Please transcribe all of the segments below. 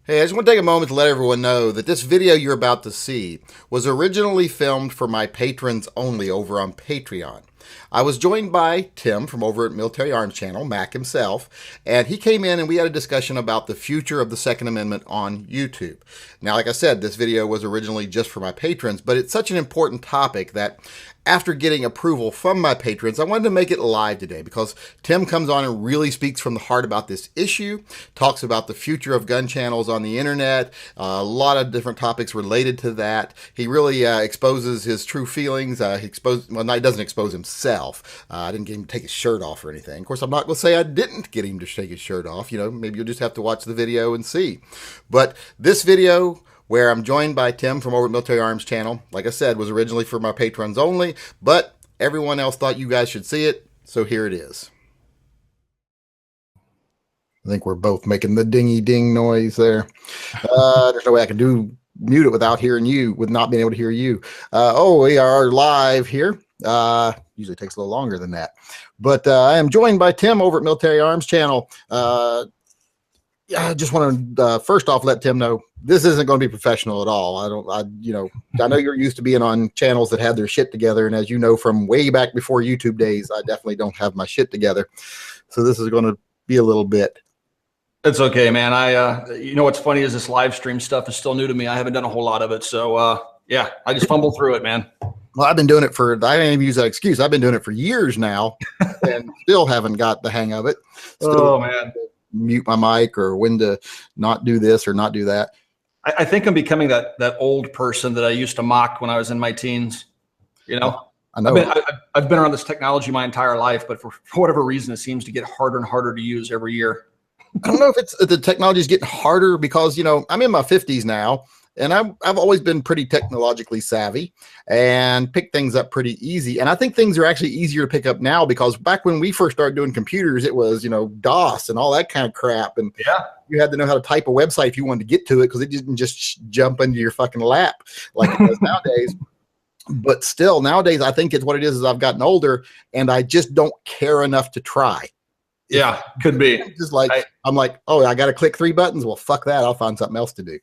Hey, I just want to take a moment to let everyone know that this video you're about to see was originally filmed for my patrons only over on Patreon. I was joined by Tim from over at Military Arms Channel, Mac himself, and he came in and we had a discussion about the future of the Second Amendment on YouTube. Now, like I said, this video was originally just for my patrons, but it's such an important topic that after getting approval from my patrons, I wanted to make it live today because Tim comes on and really speaks from the heart about this issue, talks about the future of gun channels on the internet, a lot of different topics related to that. He really exposes his true feelings. He doesn't expose himself. I didn't get him to take his shirt off or anything. Of course, I'm not going to say I didn't get him to take his shirt off. You know, maybe you'll just have to watch the video and see. But this video, where I'm joined by Tim from over at Military Arms Channel, like I said, was originally for my patrons only, but everyone else thought you guys should see it, so here it is. I think we're both making the dingy ding noise there. There's no way I can mute it without hearing you, with not being able to hear you. We are live here. Usually takes a little longer than that. But I am joined by Tim over at Military Arms Channel. I just want to first off let Tim know this isn't going to be professional at all. I know you're used to being on channels that have their shit together, and as you know from way back before YouTube days, I definitely don't have my shit together. So this is going to be a little bit. It's okay, man. You know what's funny is this live stream stuff is still new to me. I haven't done a whole lot of it, so yeah, I just fumbled through it, man. Well, I've been doing it I didn't even use that excuse. I've been doing it for years now, and still haven't got the hang of it. Oh man. Mute my mic or when to not do this or not do that. I think I'm becoming that old person that I used to mock when I was in my teens. You know, I know. I've been around this technology my entire life, but for whatever reason, it seems to get harder and harder to use every year. I don't know if it's the technology is getting harder because, I'm in my 50s now. And I've always been pretty technologically savvy and pick things up pretty easy. And I think things are actually easier to pick up now because back when we first started doing computers, it was, DOS and all that kind of crap. And yeah, you had to know how to type a website if you wanted to get to it because it didn't just jump into your fucking lap like it does nowadays. But still, nowadays, I think it's what it is I've gotten older and I just don't care enough to try. Yeah, could be. Just like I'm like, oh, I got to click 3 buttons. Well, fuck that. I'll find something else to do.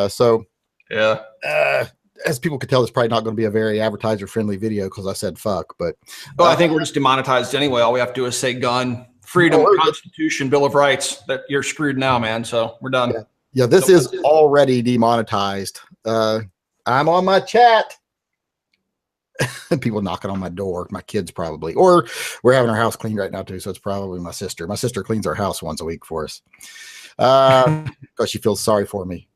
So yeah, as people could tell, it's probably not going to be a very advertiser friendly video because I said fuck. But I think we're just demonetized anyway. All we have to do is say gun, freedom, Constitution, Bill of Rights. That you're screwed now, man. So we're done. Yeah, this is already demonetized. I'm on my chat. People knocking on my door, my kids probably, or we're having our house cleaned right now too. So it's probably my sister. My sister cleans our house once a week for us because she feels sorry for me.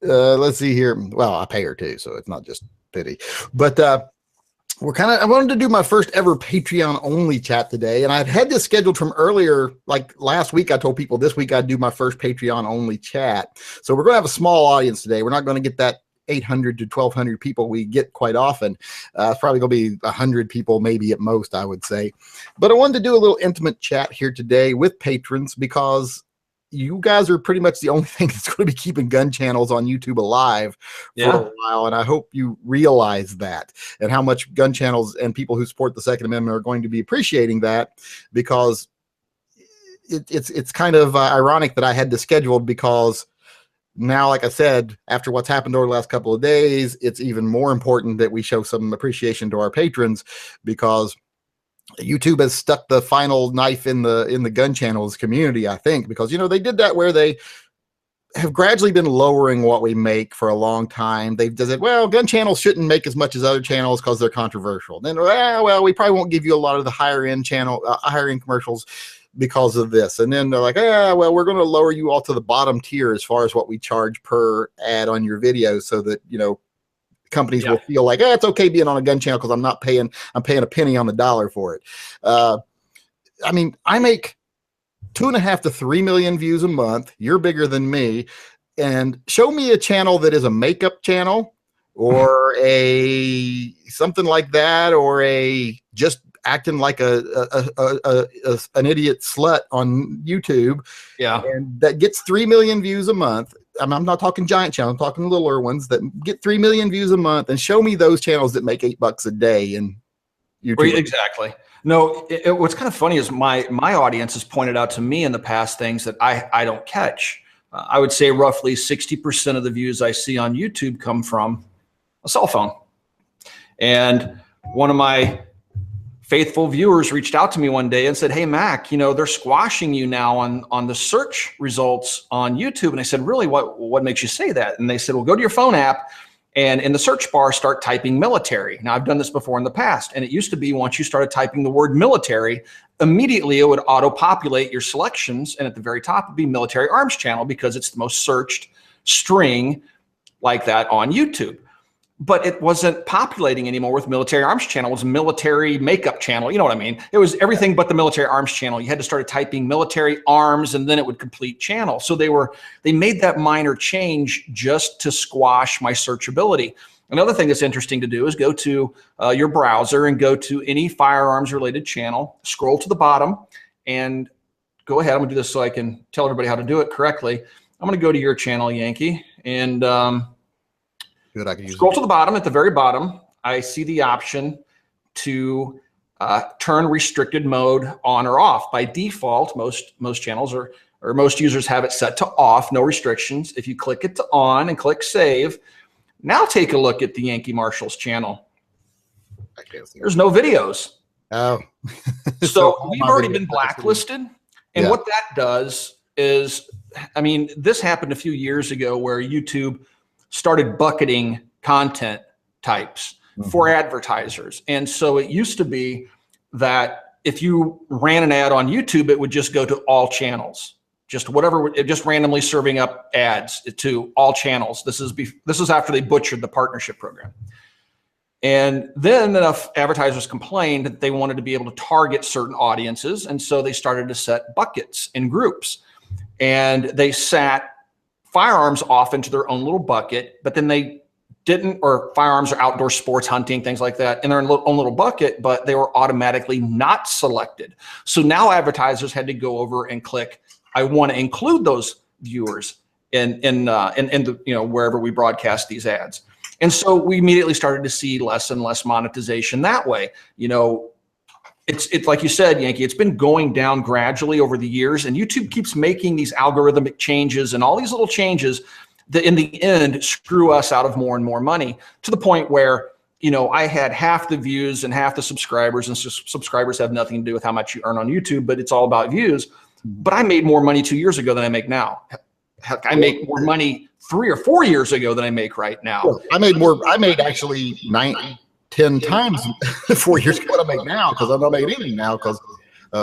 Let's see here. Well, I pay her too, so it's not just pity. But I wanted to do my first ever Patreon only chat today, and I've had this scheduled from earlier. Like last week, I told people this week I'd do my first Patreon only chat. So we're going to have a small audience today. We're not going to get that 800 to 1200 people we get quite often. It's probably going to be 100 people, maybe at most, I would say. But I wanted to do a little intimate chat here today with patrons because you guys are pretty much the only thing that's going to be keeping gun channels on YouTube alive for a while. And I hope you realize that and how much gun channels and people who support the Second Amendment are going to be appreciating that because it's kind of ironic that I had this scheduled because now, like I said, after what's happened over the last couple of days, it's even more important that we show some appreciation to our patrons because YouTube has stuck the final knife in the gun channels community, I think, because, they did that where they have gradually been lowering what we make for a long time. They've said, well, gun channels shouldn't make as much as other channels because they're controversial. Then, well, we probably won't give you a lot of the higher end commercials because of this. And then they're like, well, we're going to lower you all to the bottom tier as far as what we charge per ad on your video so that, companies will feel like, it's okay being on a gun channel because I'm paying a penny on the dollar for it. I mean, I make 2.5 to 3 million views a month. You're bigger than me. And show me a channel that is a makeup channel or something like that, or just acting like an idiot slut on YouTube. Yeah. And that gets 3 million views a month. I'm not talking giant channels. I'm talking littler ones that get 3 million views a month, and show me those channels that make $8 a day. And YouTube. Exactly. No, what's kind of funny is my audience has pointed out to me in the past things that I don't catch. I would say roughly 60% of the views I see on YouTube come from a cell phone. And one of my faithful viewers reached out to me one day and said, "Hey, Mac, they're squashing you now on the search results on YouTube." And I said, "Really? What makes you say that?" And they said, "Well, go to your phone app and in the search bar, start typing military." Now, I've done this before in the past, and it used to be once you started typing the word military, immediately it would auto-populate your selections, and at the very top would be military arms channel because it's the most searched string like that on YouTube. But it wasn't populating anymore with military arms channel. It was military makeup channel. You know what I mean? It was everything but the military arms channel. You had to start typing military arms and then it would complete channel. So they made that minor change just to squash my searchability. Another thing that's interesting to do is go to your browser and go to any firearms related channel, scroll to the bottom and go ahead. I'm gonna do this so I can tell everybody how to do it correctly. I'm gonna go to your channel, Yankee, and Good, I can use scroll to the bottom. At the very bottom, I see the option to turn restricted mode on or off. By default, most channels or most users have it set to off, no restrictions. If you click it to on and click save, now take a look at the Yankee Marshall's channel. There's no videos. Oh. So we've already been blacklisted. And what that does is, I mean, this happened a few years ago where YouTube started bucketing content types for advertisers. And so it used to be that if you ran an ad on YouTube, it would just go to all channels, just whatever, just randomly serving up ads to all channels. This is after they butchered the partnership program. And then enough advertisers complained that they wanted to be able to target certain audiences. And so they started to set buckets in groups, and they sat firearms off into their own little bucket, but then they didn't, or firearms or outdoor sports, hunting, things like that, in their own little bucket, but they were automatically not selected. So now advertisers had to go over and click, I want to include those viewers in the, wherever we broadcast these ads. And so we immediately started to see less and less monetization that way. It's like you said, Yankee, it's been going down gradually over the years, and YouTube keeps making these algorithmic changes and all these little changes that in the end screw us out of more and more money, to the point where, I had half the views and half the subscribers, and subscribers have nothing to do with how much you earn on YouTube, but it's all about views. But I made more money 2 years ago than I make now. I make more money 3 or 4 years ago than I make right now. I made actually 10 times 4 years ago what I make now, because I'm not making anything now. Because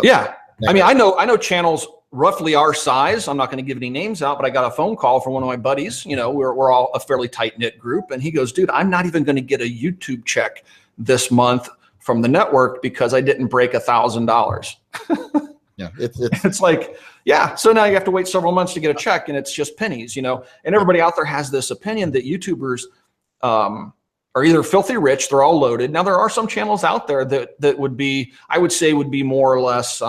yeah, I mean, I know channels roughly our size. I'm not going to give any names out, but I got a phone call from one of my buddies. We're all a fairly tight knit group, and he goes, "Dude, I'm not even going to get a YouTube check this month from the network because I didn't break $1,000." Yeah, it's like, yeah. So now you have to wait several months to get a check, and it's just pennies, And everybody out there has this opinion that YouTubers are either filthy rich, they're all loaded. Now there are some channels out there that would be, I would say, would be more or less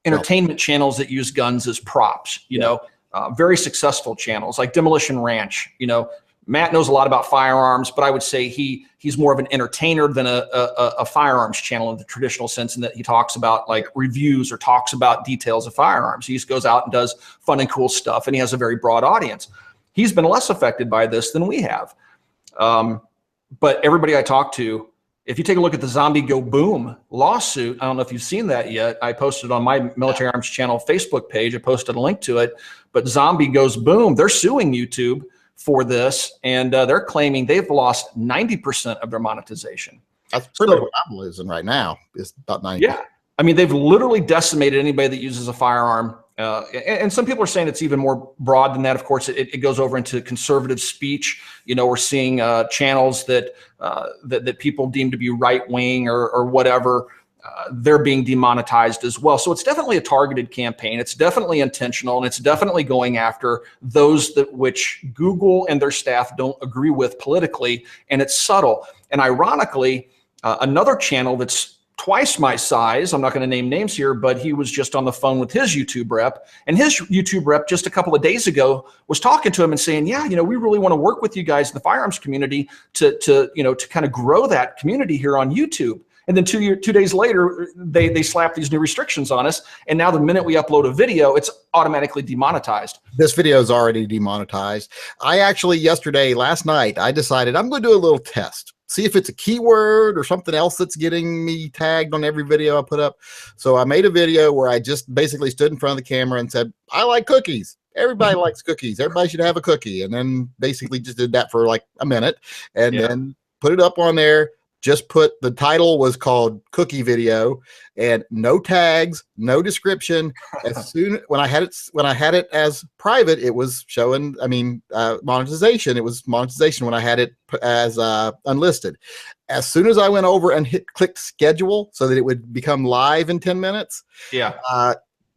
entertainment channels that use guns as props. Very successful channels like Demolition Ranch. Matt knows a lot about firearms, but I would say he's more of an entertainer than a firearms channel in the traditional sense, in that he talks about like reviews or talks about details of firearms. He just goes out and does fun and cool stuff, and he has a very broad audience. He's been less affected by this than we have. But everybody I talk to, if you take a look at the Zombie Go Boom lawsuit, I don't know if you've seen that yet. I posted on my Military Arms Channel Facebook page. I posted a link to it. But Zombie Goes Boom, they're suing YouTube for this, and they're claiming they've lost 90% of their monetization. That's pretty much what I'm losing right now. Is about 90%. Yeah, I mean, they've literally decimated anybody that uses a firearm. And some people are saying it's even more broad than that. Of course, it goes over into conservative speech. We're seeing channels that people deem to be right wing or whatever. They're being demonetized as well. So it's definitely a targeted campaign. It's definitely intentional, and it's definitely going after those which Google and their staff don't agree with politically. And it's subtle. And ironically, another channel that's twice my size, I'm not going to name names here, but he was just on the phone with his YouTube rep, and his YouTube rep just a couple of days ago was talking to him and saying, yeah, we really want to work with you guys in the firearms community to kind of grow that community here on YouTube. And then 2 days later, they slap these new restrictions on us. And now the minute we upload a video, it's automatically demonetized. This video is already demonetized. I actually last night, I decided I'm going to do a little test. See if it's a keyword or something else that's getting me tagged on every video I put up. So I made a video where I just basically stood in front of the camera and said, I like cookies. Everybody likes cookies. Everybody should have a cookie. And then basically just did that for like a minute and then put it up on there. Just put the title was called cookie video and no tags, no description. As soon when I had it as private, it was showing, monetization. It was monetization when I had it as unlisted. As soon as I went over and clicked schedule so that it would become live in 10 minutes.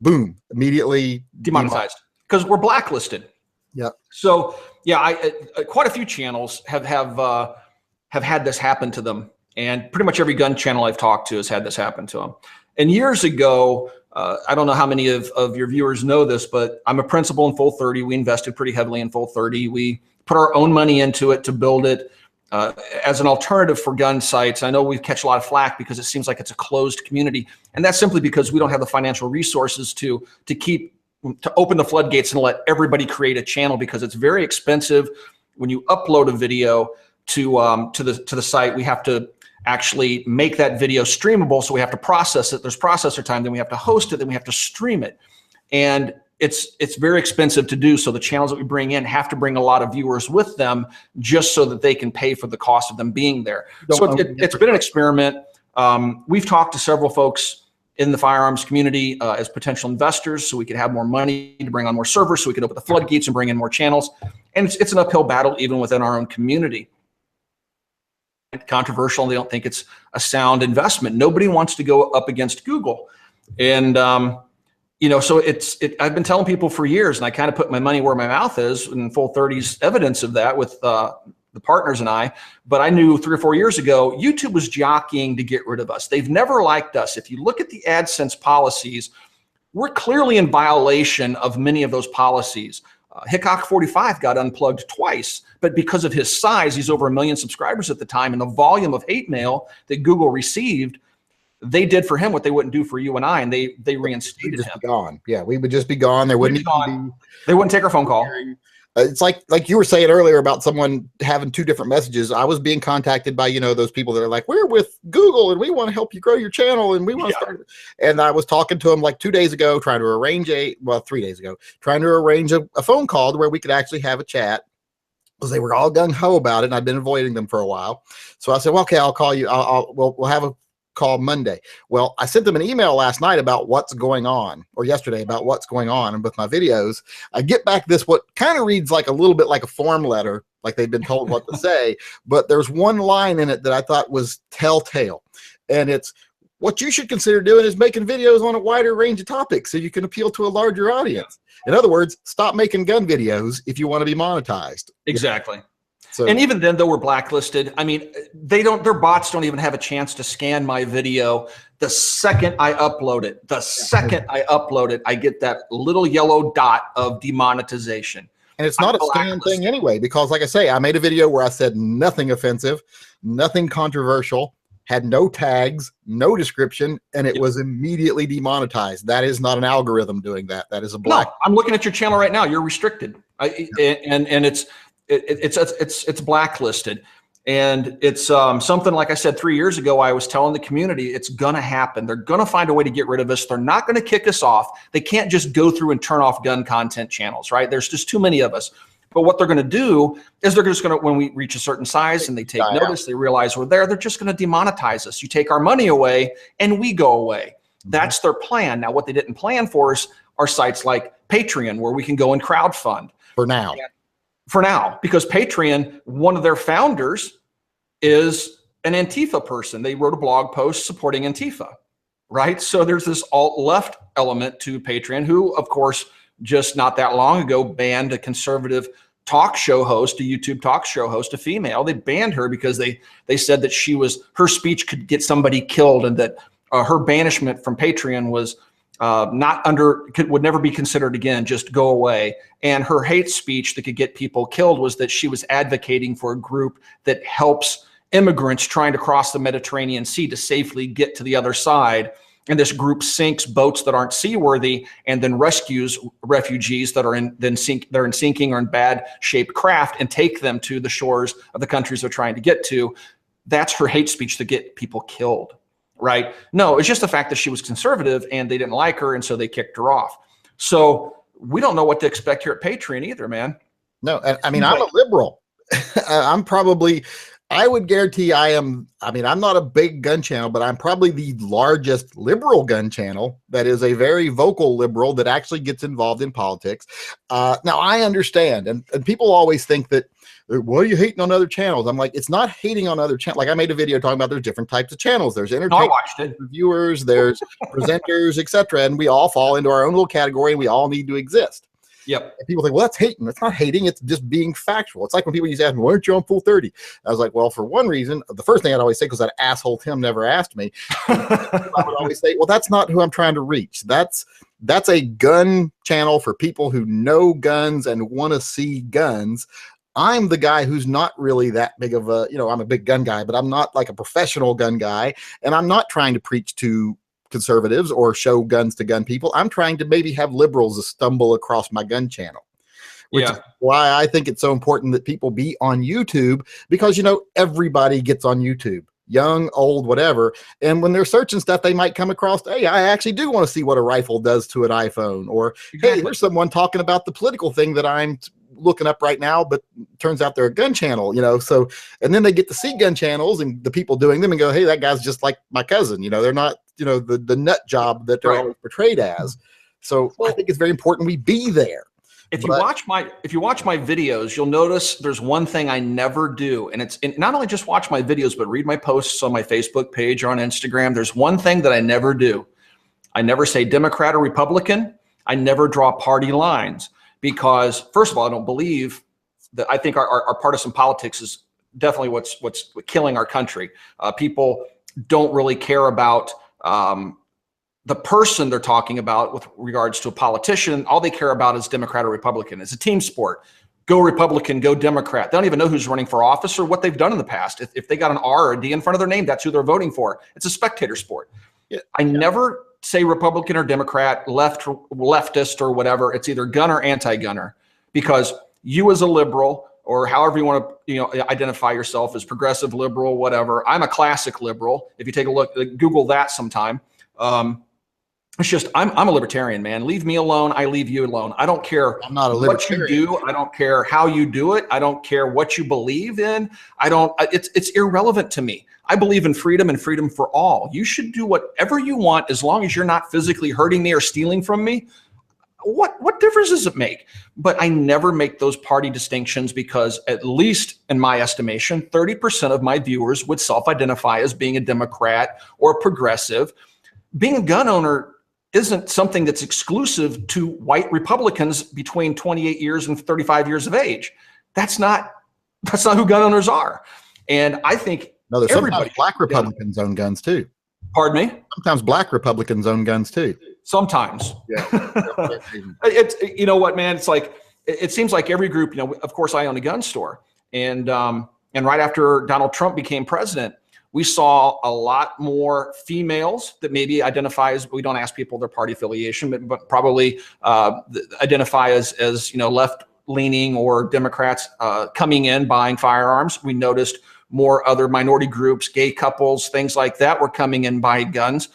Boom, immediately demonetized because we're blacklisted. Yeah. So I quite a few channels have had this happen to them. And pretty much every gun channel I've talked to has had this happen to them. And years ago, I don't know how many of your viewers know this, but I'm a principal in Full 30. We invested pretty heavily in Full 30. We put our own money into it to build it as an alternative for gun sites. I know we catch a lot of flack because it seems like it's a closed community. And that's simply because we don't have the financial resources to open the floodgates and let everybody create a channel, because it's very expensive. When you upload a video to the site, we have to actually make that video streamable. So we have to process it. There's processor time, then we have to host it, then we have to stream it. And it's very expensive to do. So the channels that we bring in have to bring a lot of viewers with them just so that they can pay for the cost of them being there. So it's been an experiment. We've talked to several folks in the firearms community as potential investors so we could have more money to bring on more servers, so we could open the floodgates and bring in more channels. And it's an uphill battle even within our own community. Controversial, and they don't think it's a sound investment. Nobody wants to go up against Google. And so I've been telling people for years, and I kind of put my money where my mouth is, and Full 30's evidence of that with the partners and I. But I knew 3 or 4 years ago, YouTube was jockeying to get rid of us. They've never liked us. If you look at the AdSense policies, we're clearly in violation of many of those policies. Hickok 45 got unplugged twice, but because of his size, he's over 1 million subscribers at the time, and the volume of hate mail that Google received, they did for him what they wouldn't do for you and I, and they reinstated him. Gone. Yeah, we would just be gone. There wouldn't be. They wouldn't take our phone call. It's like you were saying earlier about someone having 2 different messages. I was being contacted by, those people that are like, we're with Google and we want to help you grow your channel and we want to start. And I was talking to them like 2 days ago, trying to arrange 3 days ago, trying to arrange a phone call to where we could actually have a chat, because they were all gung-ho about it and I'd been avoiding them for a while. So I said, well, okay, I'll call you. We'll have a call Monday. Well, I sent them an email last night about what's going on, or yesterday about what's going on, and with my videos, I get back this what kind of reads like a little bit like a form letter, like they've been told what to say, but there's one line in it that I thought was telltale, and it's, what you should consider doing is making videos on a wider range of topics so you can appeal to a larger audience. In other words, stop making gun videos if you want to be monetized. Exactly. So, and even then, though we're blacklisted, I mean, their bots don't even have a chance to scan my video. The second I upload it, I get that little yellow dot of demonetization. And it's not a scam thing anyway, because like I say, I made a video where I said nothing offensive, nothing controversial, had no tags, no description, and it was immediately demonetized. That is not an algorithm doing that. That is a black. No, I'm looking at your channel right now. You're restricted, and it's blacklisted, and it's something, like I said 3 years ago, I was telling the community it's gonna happen. They're gonna find a way to get rid of us. They're not gonna kick us off. They can't just go through and turn off gun content channels, right? There's just too many of us. But what they're gonna do is they're just gonna, when we reach a certain size and they take notice, they realize we're there, they're just gonna demonetize us. You take our money away and we go away. That's their plan. Now, what they didn't plan for us are sites like Patreon, where we can go and crowdfund. For now, because Patreon, one of their founders is an Antifa person. They wrote a blog post supporting Antifa, right? So there's this alt-left element to Patreon, who, of course, just not that long ago banned a conservative talk show host, a YouTube talk show host, a female. They banned her because they said that her speech could get somebody killed, and that her banishment from Patreon was would never be considered again, just go away. And her hate speech that could get people killed was that she was advocating for a group that helps immigrants trying to cross the Mediterranean Sea to safely get to the other side. And this group sinks boats that aren't seaworthy and then rescues refugees that are in sinking or in bad shaped craft and take them to the shores of the countries they're trying to get to. That's her hate speech to get people killed, right? No, it's just the fact that she was conservative and they didn't like her, and so they kicked her off. So we don't know what to expect here at Patreon either, man. No, I mean, I'm a liberal. I would guarantee I'm not a big gun channel, but I'm probably the largest liberal gun channel that is a very vocal liberal that actually gets involved in politics. Now, I understand, and people always think that, what are you hating on other channels? I'm like, it's not hating on other channels. Like, I made a video talking about there's different types of channels. There's entertainment, reviewers, there's presenters, etc. And we all fall into our own little category, and we all need to exist. Yep. And people think, well, that's hating. It's not hating. It's just being factual. It's like when people used to ask me, why aren't you on Full 30? I was like, well, for one reason, the first thing I'd always say, because that asshole Tim never asked me, I would always say, well, that's not who I'm trying to reach. That's a gun channel for people who know guns and want to see guns. I'm the guy who's not really that big of a, I'm a big gun guy, but I'm not like a professional gun guy. And I'm not trying to preach to conservatives or show guns to gun people. I'm trying to maybe have liberals stumble across my gun channel, which is why I think it's so important that people be on YouTube, because, everybody gets on YouTube, young, old, whatever. And when they're searching stuff, they might come across, hey, I actually do want to see what a rifle does to an iPhone, or, hey, there's someone talking about the political thing that I'm looking up right now, but turns out they're a gun channel, so, and then they get to see gun channels and the people doing them and go, hey, that guy's just like my cousin, they're not, the nut job that they're always portrayed as. So I think it's very important we be there. If you watch my videos, you'll notice there's one thing I never do. And it's not only just watch my videos, but read my posts on my Facebook page or on Instagram. There's one thing that I never do. I never say Democrat or Republican. I never draw party lines, because first of all, I don't believe that. I think our partisan politics is definitely what's killing our country. People don't really care about the person they're talking about with regards to a politician. All they care about is Democrat or Republican. It's a team sport. Go Republican, go Democrat. They don't even know who's running for office or what they've done in the past. If they got an R or a D in front of their name, that's who they're voting for. It's a spectator sport. I never say Republican or Democrat, leftist or whatever. It's either gun or anti-gunner, because you as a liberal, or however you want to identify yourself, as progressive, liberal, whatever. I'm a classic liberal. If you take a look, Google that sometime. It's just, I'm a libertarian, man. Leave me alone. I leave you alone. I don't care what you do. I don't care how you do it. I don't care what you believe in. It's irrelevant to me. I believe in freedom and freedom for all. You should do whatever you want as long as you're not physically hurting me or stealing from me. What difference does it make? But I never make those party distinctions, because at least in my estimation, 30% of my viewers would self-identify as being a Democrat or a progressive. Being a gun owner isn't something that's exclusive to white Republicans between 28 years and 35 years of age. That's not who gun owners are. And I think there's sometimes black Republicans own guns too. Pardon me? Sometimes black Republicans own guns too. Sometimes. Yeah. It's, you know what, man? It's like, it seems like every group, of course I own a gun store. And right after Donald Trump became president, we saw a lot more females that maybe identify as, we don't ask people their party affiliation, but probably identify as left leaning or Democrats coming in, buying firearms. We noticed more other minority groups, gay couples, things like that were coming in buying guns,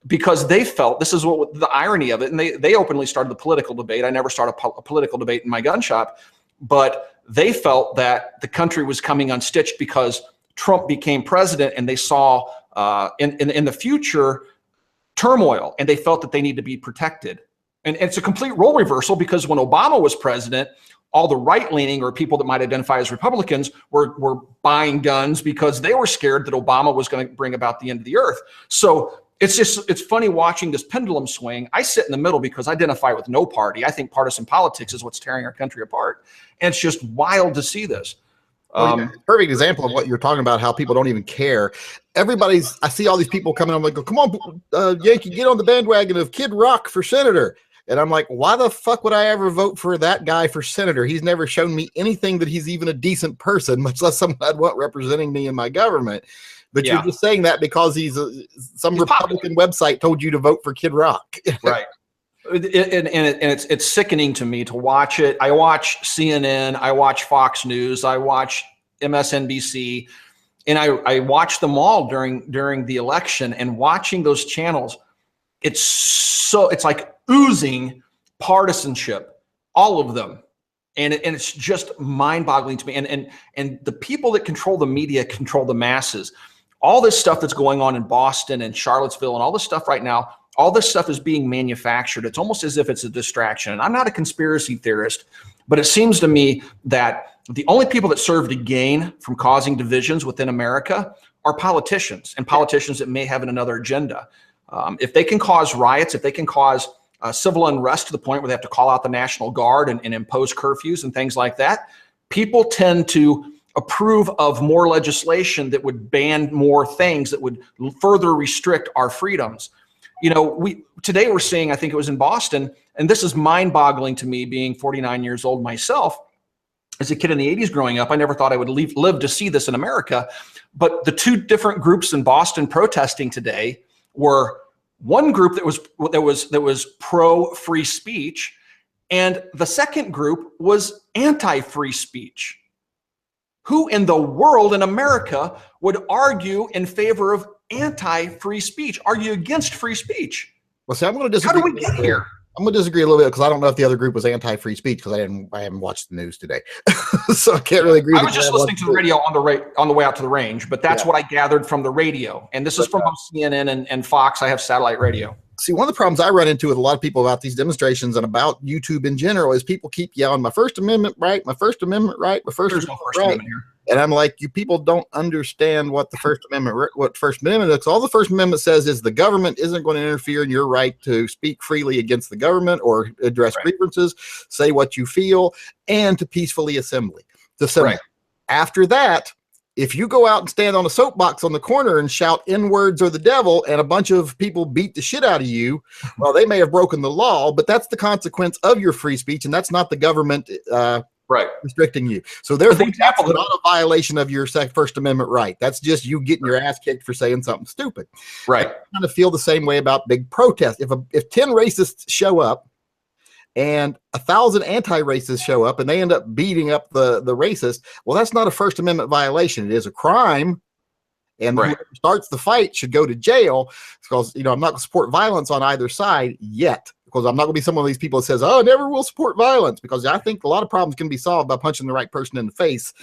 because they felt, this is what the irony of it, and they openly started the political debate. I never started a political debate in my gun shop, but they felt that the country was coming unstitched because Trump became president, and they saw in the future turmoil, and they felt that they need to be protected. And it's a complete role reversal, because when Obama was president, all the right-leaning or people that might identify as Republicans were buying guns because they were scared that Obama was going to bring about the end of the earth. So it's funny watching this pendulum swing. I sit in the middle because I identify with no party. I think partisan politics is what's tearing our country apart. And it's just wild to see this. Perfect example of what you're talking about, how people don't even care. I see all these people coming on, like, come on, Yankee, get on the bandwagon of Kid Rock for senator. And I'm like, why the fuck would I ever vote for that guy for senator? He's never shown me anything that he's even a decent person, much less someone I'd want representing me in my government. But you're just saying that because he's Republican website told you to vote for Kid Rock. Right. And it's sickening to me to watch it. I watch CNN, I watch Fox News, I watch MSNBC, and I watch them all during the election. And watching those channels, it's like oozing partisanship, all of them. And it's just mind-boggling to me. And the people that control the media control the masses. All this stuff that's going on in Boston and Charlottesville and all this stuff right now, all this stuff is being manufactured. It's almost as if it's a distraction. And I'm not a conspiracy theorist, but it seems to me that the only people that serve to gain from causing divisions within America are politicians, and politicians that may have another agenda. If they can cause riots, if they can cause civil unrest to the point where they have to call out the National Guard and impose curfews and things like that, people tend to approve of more legislation that would ban more things that would further restrict our freedoms. You know, today we're seeing, I think it was in Boston, and this is mind-boggling to me, being 49 years old myself. As a kid in the 80s growing up, I never thought I would live to see this in America. But the two different groups in Boston protesting today were one group that was pro free speech, and the second group was anti-free speech. Who in the world in America would argue in favor of anti-free speech, argue against free speech? Well, see, I'm going to disagree. How do we get here? I'm going to disagree a little bit because I don't know if the other group was anti-free speech because I haven't watched the news today, so I can't really agree. I was just listening to the radio on the way out to the range, but that's what I gathered from the radio, and this is from CNN and Fox. I have satellite radio. See, one of the problems I run into with a lot of people about these demonstrations and about YouTube in general is people keep yelling, "My First Amendment right, my First Amendment right, my First Amendment right." And I'm like, you people don't understand what the First Amendment is. All the First Amendment says is the government isn't going to interfere in your right to speak freely against the government or address grievances, say what you feel, and to peacefully assemble. After that, if you go out and stand on a soapbox on the corner and shout N-words or the devil and a bunch of people beat the shit out of you, well, they may have broken the law, but that's the consequence of your free speech, and that's not the government restricting you. So therefore, that's not a violation of your First Amendment right. That's just you getting your ass kicked for saying something stupid. Right. I kind of feel the same way about big protests. If 10 racists show up and 1,000 anti-racists show up and they end up beating up the racist, well, that's not a First Amendment violation. It is a crime. And whoever starts the fight should go to jail, because, you know, I'm not going to support violence on either side yet. Because I'm not going to be some of these people that says, "Oh, I never will support violence," because I think a lot of problems can be solved by punching the right person in the face.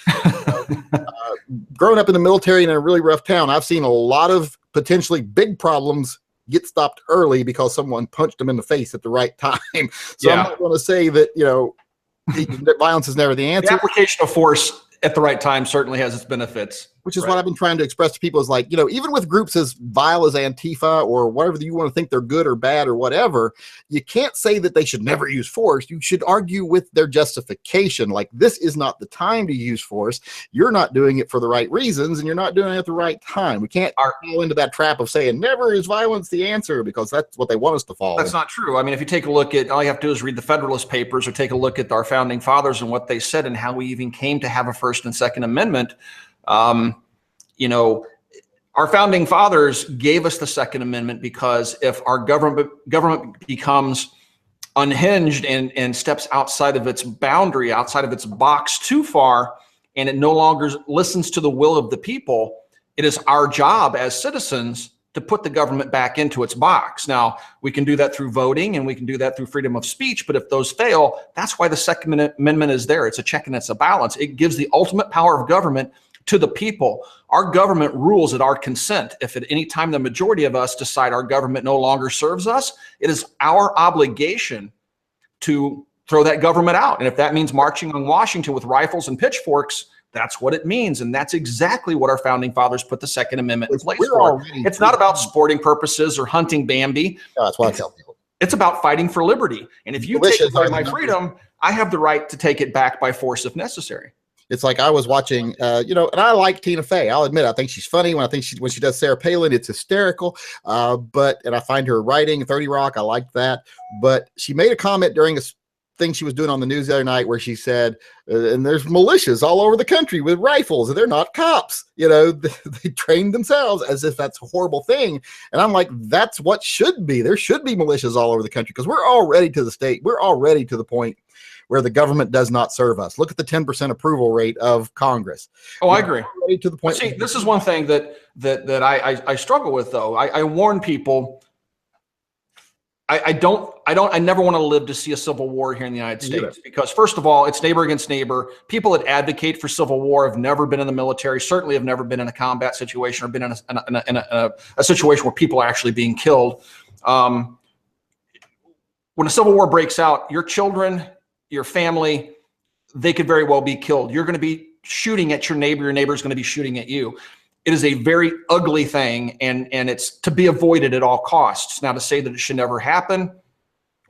Growing up in the military in a really rough town, I've seen a lot of potentially big problems get stopped early because someone punched them in the face at the right time. So I'm not going to say that, you know, violence is never the answer. The application of force at the right time certainly has its benefits. Which is what I've been trying to express to people is like, you know, even with groups as vile as Antifa or whatever you want to think they're good or bad or whatever, you can't say that they should never use force. You should argue with their justification. Like, this is not the time to use force. You're not doing it for the right reasons, and you're not doing it at the right time. We can't fall into that trap of saying never is violence the answer, because that's what they want us to fall in. That's not true. I mean, if you take a look at, all you have to do is read the Federalist Papers or take a look at our founding fathers and what they said and how we even came to have a First and Second Amendment. You know, our founding fathers gave us the Second Amendment because if our government becomes unhinged and steps outside of its boundary, outside of its box too far, and it no longer listens to the will of the people, it is our job as citizens to put the government back into its box. Now, we can do that through voting and we can do that through freedom of speech, but if those fail, that's why the Second Amendment is there. It's a check and it's a balance. It gives the ultimate power of government to the people. Our government rules at our consent. If at any time the majority of us decide our government no longer serves us, it is our obligation to throw that government out. And if that means marching on Washington with rifles and pitchforks, that's what it means. And that's exactly what our founding fathers put the Second Amendment in place for. It's not about sporting purposes or hunting Bambi. No, that's what I tell people. It's about fighting for liberty. And if you take away my freedom, I have the right to take it back by force if necessary. It's like I was watching, and I like Tina Fey. I'll admit, I think she's funny. When she does Sarah Palin, it's hysterical. And I find her writing 30 Rock, I like that. But she made a comment during a thing she was doing on the news the other night where she said, and there's militias all over the country with rifles, and they're not cops. They train themselves, as if that's a horrible thing. And I'm like, that's what should be. There should be militias all over the country, because we're already to the point where the government does not serve us. Look at the 10% approval rate of Congress. Oh, I agree. To the point. See, this is one thing that I struggle with, though. I warn people. I never want to live to see a civil war here in the United States, because first of all, it's neighbor against neighbor. People that advocate for civil war have never been in the military, certainly have never been in a combat situation or been in a situation where people are actually being killed. When a civil war breaks out, your children, your family, they could very well be killed. You're going to be shooting at your neighbor. Your neighbor is going to be shooting at you. It is a very ugly thing, and it's to be avoided at all costs. Now, to say that it should never happen,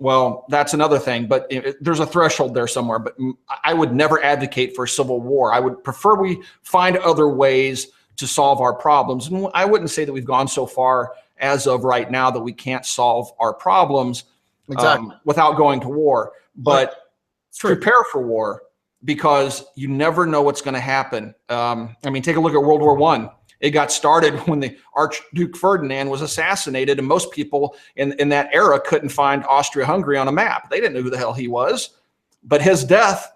well, that's another thing, but there's a threshold there somewhere. But I would never advocate for a civil war. I would prefer we find other ways to solve our problems. And I wouldn't say that we've gone so far as of right now that we can't solve our problems without going to war. But prepare for war, because you never know what's going to happen. Take a look at World War I. It got started when the Archduke Ferdinand was assassinated, and most people in that era couldn't find Austria-Hungary on a map. They didn't know who the hell he was. But his death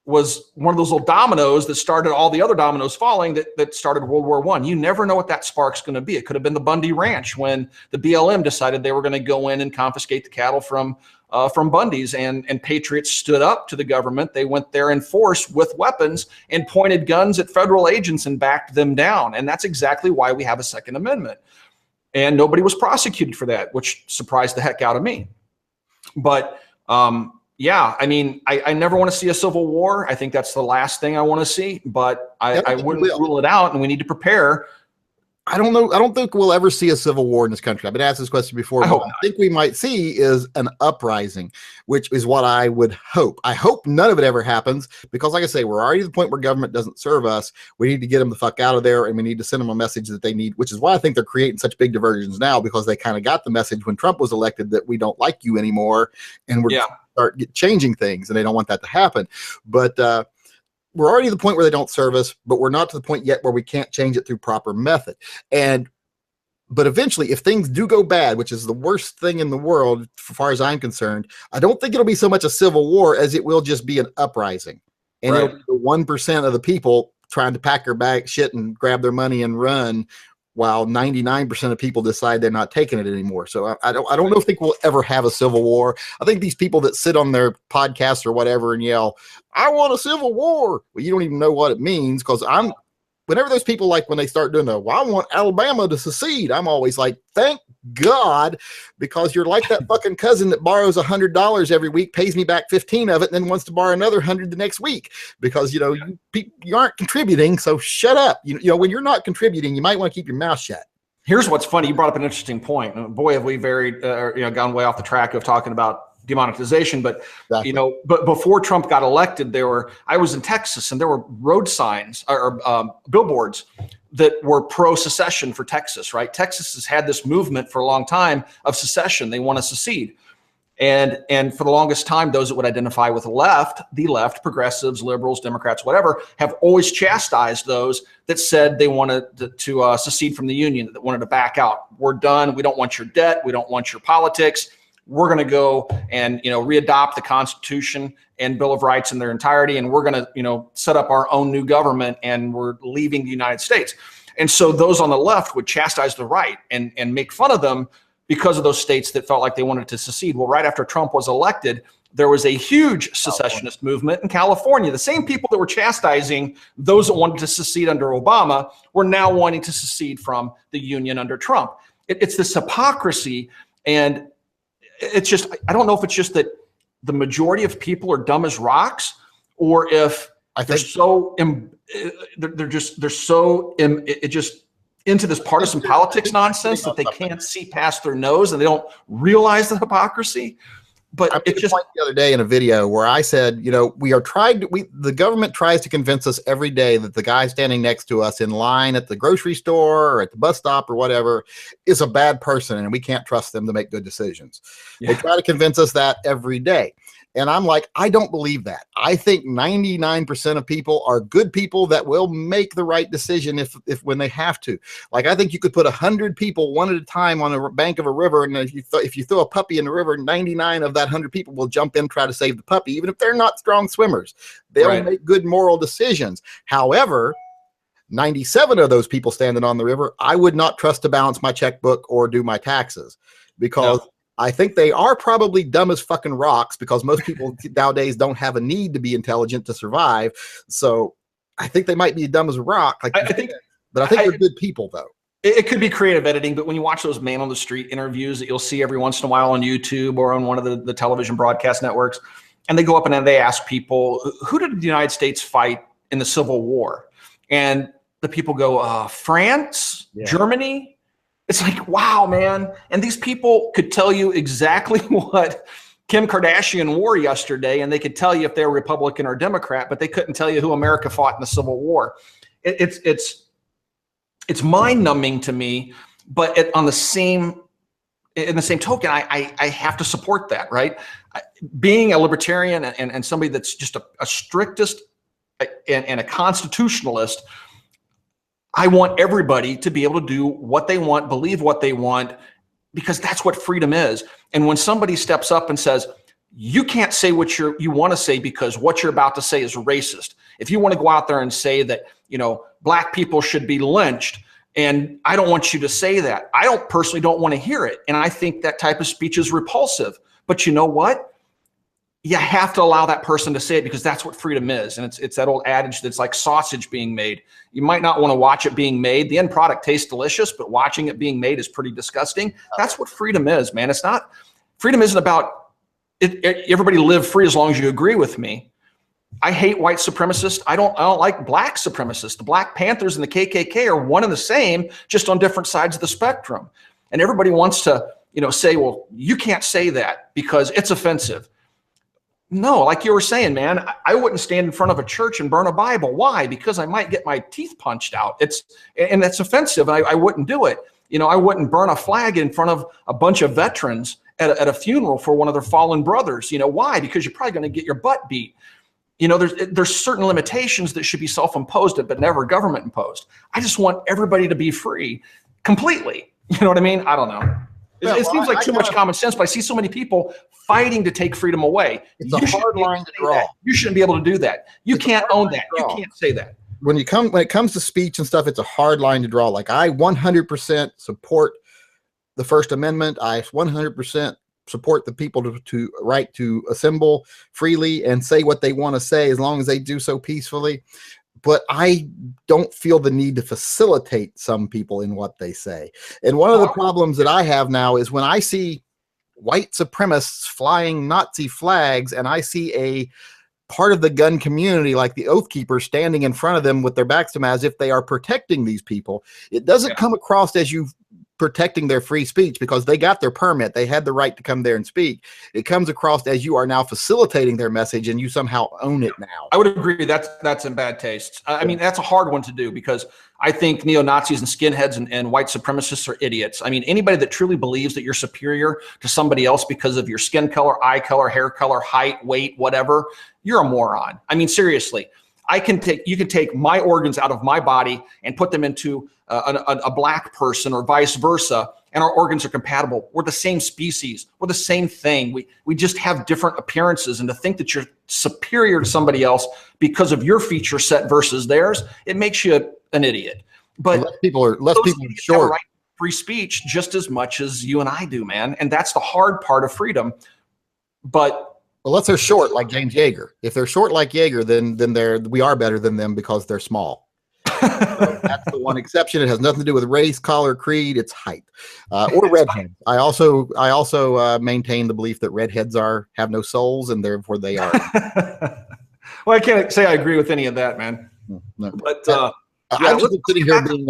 was one of those little dominoes that started all the other dominoes falling that started World War I. You never know what that spark's going to be. It could have been the Bundy Ranch when the BLM decided they were going to go in and confiscate the cattle from Bundy's, and patriots stood up to the government. They went there in force with weapons and pointed guns at federal agents and backed them down. And that's exactly why we have a Second Amendment. And nobody was prosecuted for that, which surprised the heck out of me. But I never want to see a civil war. I think that's the last thing I want to see, but I wouldn't rule it out, and we need to prepare. I don't know. I don't think we'll ever see a civil war in this country. I've been asked this question before. What I think we might see is an uprising, which is what I would hope. I hope none of it ever happens, because like I say, we're already at the point where government doesn't serve us. We need to get them the fuck out of there, and we need to send them a message that they need, which is why I think they're creating such big diversions now, because they kind of got the message when Trump was elected that we don't like you anymore, and we're going to start changing things, and they don't want that to happen. But we're already at the point where they don't serve us, but we're not to the point yet where we can't change it through proper method. But eventually, if things do go bad, which is the worst thing in the world, as far as I'm concerned, I don't think it'll be so much a civil war as it will just be an uprising. And it'll be the 1% of the people trying to pack their bag shit and grab their money and run, while 99% of people decide they're not taking it anymore. So I don't think we'll ever have a civil war. I think these people that sit on their podcasts or whatever and yell, "I want a civil war," well, you don't even know what it means, because whenever those people, like when they start doing I want Alabama to secede, I'm always like, thank God, because you're like that fucking cousin that borrows $100 every week, pays me back 15 of it, and then wants to borrow another 100 the next week, because you aren't contributing. So shut up. When you're not contributing, you might want to keep your mouth shut. Here's what's funny. You brought up an interesting point. Boy, have we gone way off the track of talking about demonetization, but but before Trump got elected, I was in Texas, and there were road signs or billboards that were pro-secession for Texas, right? Texas has had this movement for a long time of secession. They want to secede. And for the longest time, those that would identify with the left, progressives, liberals, Democrats, whatever, have always chastised those that said they wanted to secede from the Union, that wanted to back out. We're done. We don't want your debt. We don't want your politics. We're going to go and readopt the Constitution and Bill of Rights in their entirety, and we're going to set up our own new government, and we're leaving the United States. And so those on the left would chastise the right and make fun of them because of those states that felt like they wanted to secede. Well, right after Trump was elected, there was a huge secessionist movement in California. The same people that were chastising those that wanted to secede under Obama were now wanting to secede from the Union under Trump. It's this hypocrisy, and it's just, I don't know if it's just that the majority of people are dumb as rocks, or if they're so into this partisan politics nonsense that they can't see past their nose and they don't realize the hypocrisy. But I made a point the other day in a video where I said, you know, the government tries to convince us every day that the guy standing next to us in line at the grocery store or at the bus stop or whatever is a bad person and we can't trust them to make good decisions. Yeah. They try to convince us that every day. And I'm like, I don't believe that. I think 99% of people are good people that will make the right decision if when they have to. Like, I think you could put 100 people one at a time on a bank of a river, and if you throw a puppy in the river, 99 of that 100 people will jump in, try to save the puppy, even if they're not strong swimmers. They'll make good moral decisions. However, 97 of those people standing on the river, I would not trust to balance my checkbook or do my taxes, because I think they are probably dumb as fucking rocks, because most people nowadays don't have a need to be intelligent to survive. So I think they might be dumb as a rock. Like, I think they're good people, though. It could be creative editing, but when you watch those man on the street interviews that you'll see every once in a while on YouTube or on one of the television broadcast networks, and they go up and they ask people, who did the United States fight in the Civil War? And the people go, France, Germany. It's like, wow, man. And these people could tell you exactly what Kim Kardashian wore yesterday, and they could tell you if they're Republican or Democrat, but they couldn't tell you who America fought in the Civil War. It's mind-numbing to me, but in the same token, I have to support that, right? Being a libertarian and somebody that's just a strictest and a constitutionalist, I want everybody to be able to do what they want, believe what they want, because that's what freedom is. And when somebody steps up and says, you can't say what you want to say because what you're about to say is racist. If you want to go out there and say that, you know, black people should be lynched, and I don't want you to say that. I personally don't want to hear it. And I think that type of speech is repulsive. But you know what? You have to allow that person to say it, because that's what freedom is. And it's that old adage that's like sausage being made. You might not want to watch it being made. The end product tastes delicious, but watching it being made is pretty disgusting. That's what freedom is, man. It's not, freedom isn't about everybody live free as long as you agree with me. I hate white supremacists. I don't like black supremacists. The Black Panthers and the KKK are one and the same, just on different sides of the spectrum. And everybody wants to, you know, say, well, you can't say that because it's offensive. No, like you were saying, man, I wouldn't stand in front of a church and burn a Bible. Why? Because I might get my teeth punched out. And that's offensive. I wouldn't do it. You know, I wouldn't burn a flag in front of a bunch of veterans at a funeral for one of their fallen brothers. You know, why? Because you're probably going to get your butt beat. You know, there's certain limitations that should be self-imposed, but never government imposed. I just want everybody to be free completely. You know what I mean? I don't know. It seems like too much common sense, but I see so many people fighting to take freedom away. It's a hard line to draw. You shouldn't be able to do that. You can't own that. You can't say that. When it comes to speech and stuff, it's a hard line to draw. Like, I 100% support the First Amendment. I 100% support the people to right to assemble freely and say what they want to say, as long as they do so peacefully. But I don't feel the need to facilitate some people in what they say. And one of the problems that I have now is when I see white supremacists flying Nazi flags, and I see a part of the gun community, like the Oath Keepers, standing in front of them with their backs to them as if they are protecting these people, it doesn't come across as you protecting their free speech, because they got their permit. They had the right to come there and speak. It comes across as you are now facilitating their message, and you somehow own it now. I would agree. That's in bad taste. I mean, that's a hard one to do, because I think neo-Nazis and skinheads and white supremacists are idiots. I mean, anybody that truly believes that you're superior to somebody else because of your skin color, eye color, hair color, height, weight, whatever, you're a moron. I mean, seriously. You can take my organs out of my body and put them into a black person, or vice versa, and our organs are compatible. We're the same species. We're the same thing. We just have different appearances. And to think that you're superior to somebody else because of your feature set versus theirs, it makes you an idiot. But less people are short. Right, free speech just as much as you and I do, man. And that's the hard part of freedom. But unless they're short like James Yeager. If they're short like Yeager, then we are better than them because they're small. So that's the one exception. It has nothing to do with race, color, creed. It's height, or redheads. I also maintain the belief that redheads have no souls, and therefore they are. Well, I can't say I agree with any of that, man. No. But I'm just sitting here being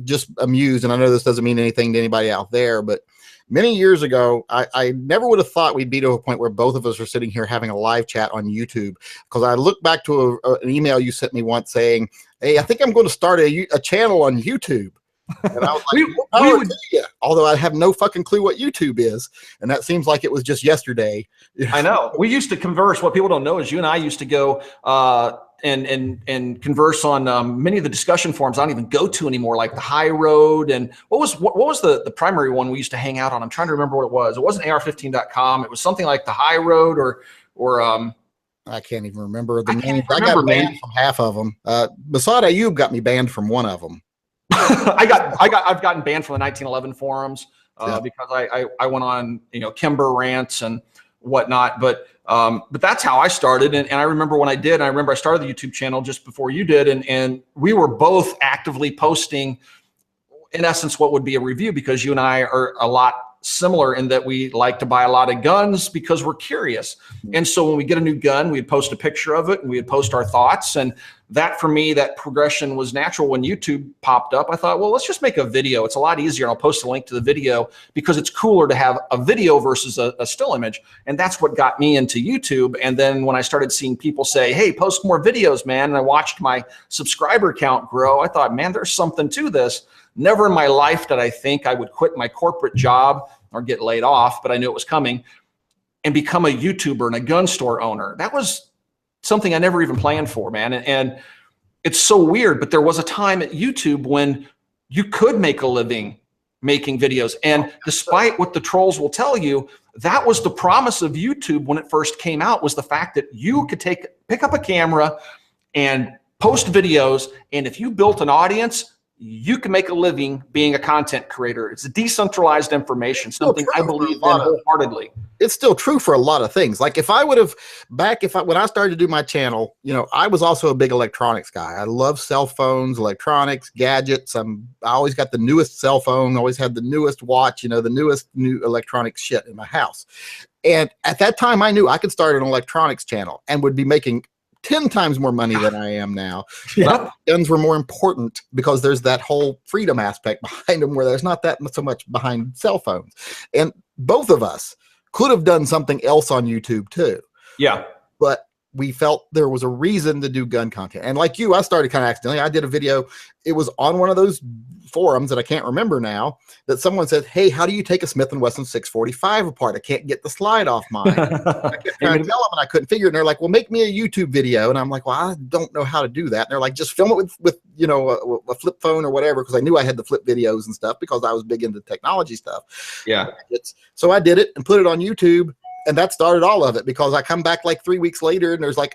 just amused, and I know this doesn't mean anything to anybody out there, but many years ago, I never would have thought we'd be to a point where both of us are sitting here having a live chat on YouTube. Because I look back to an email you sent me once saying, hey, I think I'm going to start a channel on YouTube. And I was like, we would, although I have no fucking clue what YouTube is. And that seems like it was just yesterday. I know. We used to converse. What people don't know is you and I used to go and converse on many of the discussion forums I don't even go to anymore, like the High Road. And what was the primary one we used to hang out on? I'm trying to remember what it was. It wasn't ar15.com. It was something like the High Road or I can't even remember the names. I got banned from half of them. Masad Ayub got me banned from one of them. I've gotten banned from the 1911 forums because I went on, Kimber rants and whatnot, but that's how I started. And I remember when I did, I remember I started the YouTube channel just before you did. And we were both actively posting, in essence, what would be a review, because you and I are a lot similar in that we like to buy a lot of guns because we're curious. And so when we get a new gun, we'd post a picture of it and we'd post our thoughts. And that, for me, that progression was natural. When YouTube popped up, I thought, well, let's just make a video. It's a lot easier. And I'll post a link to the video because it's cooler to have a video versus a still image. And that's what got me into YouTube. And then when I started seeing people say, hey, post more videos, man, and I watched my subscriber count grow, I thought, man, there's something to this. Never in my life did I think I would quit my corporate job or get laid off, but I knew it was coming, and become a YouTuber and a gun store owner. That was something I never even planned for, man. And it's so weird, but there was a time at YouTube when you could make a living making videos. And despite what the trolls will tell you, that was the promise of YouTube when it first came out, was the fact that you could pick up a camera and post videos. And if you built an audience, you can make a living being a content creator. It's decentralized information, something I believe in wholeheartedly. It's still true for a lot of things. Like if I would have when I started to do my channel, I was also a big electronics guy. I love cell phones, electronics, gadgets. I always got the newest cell phone, always had the newest watch, the newest new electronic shit in my house. And at that time I knew I could start an electronics channel and would be making 10 times more money than I am now. Yeah. Guns were more important because there's that whole freedom aspect behind them where there's not that so much behind cell phones. And both of us could have done something else on YouTube too. Yeah. But we felt there was a reason to do gun content. And like you, I started kind of accidentally. I did a video. It was on one of those forums that I can't remember now, that someone said, hey, how do you take a Smith & Wesson 645 apart? I can't get the slide off mine. I kept trying to tell them and I couldn't figure it. And they're like, well, make me a YouTube video. And I'm like, well, I don't know how to do that. And they're like, just film it with a flip phone or whatever. Because I knew I had the flip videos and stuff because I was big into technology stuff. Yeah. So I did it and put it on YouTube. And that started all of it, because I come back like 3 weeks later and there's like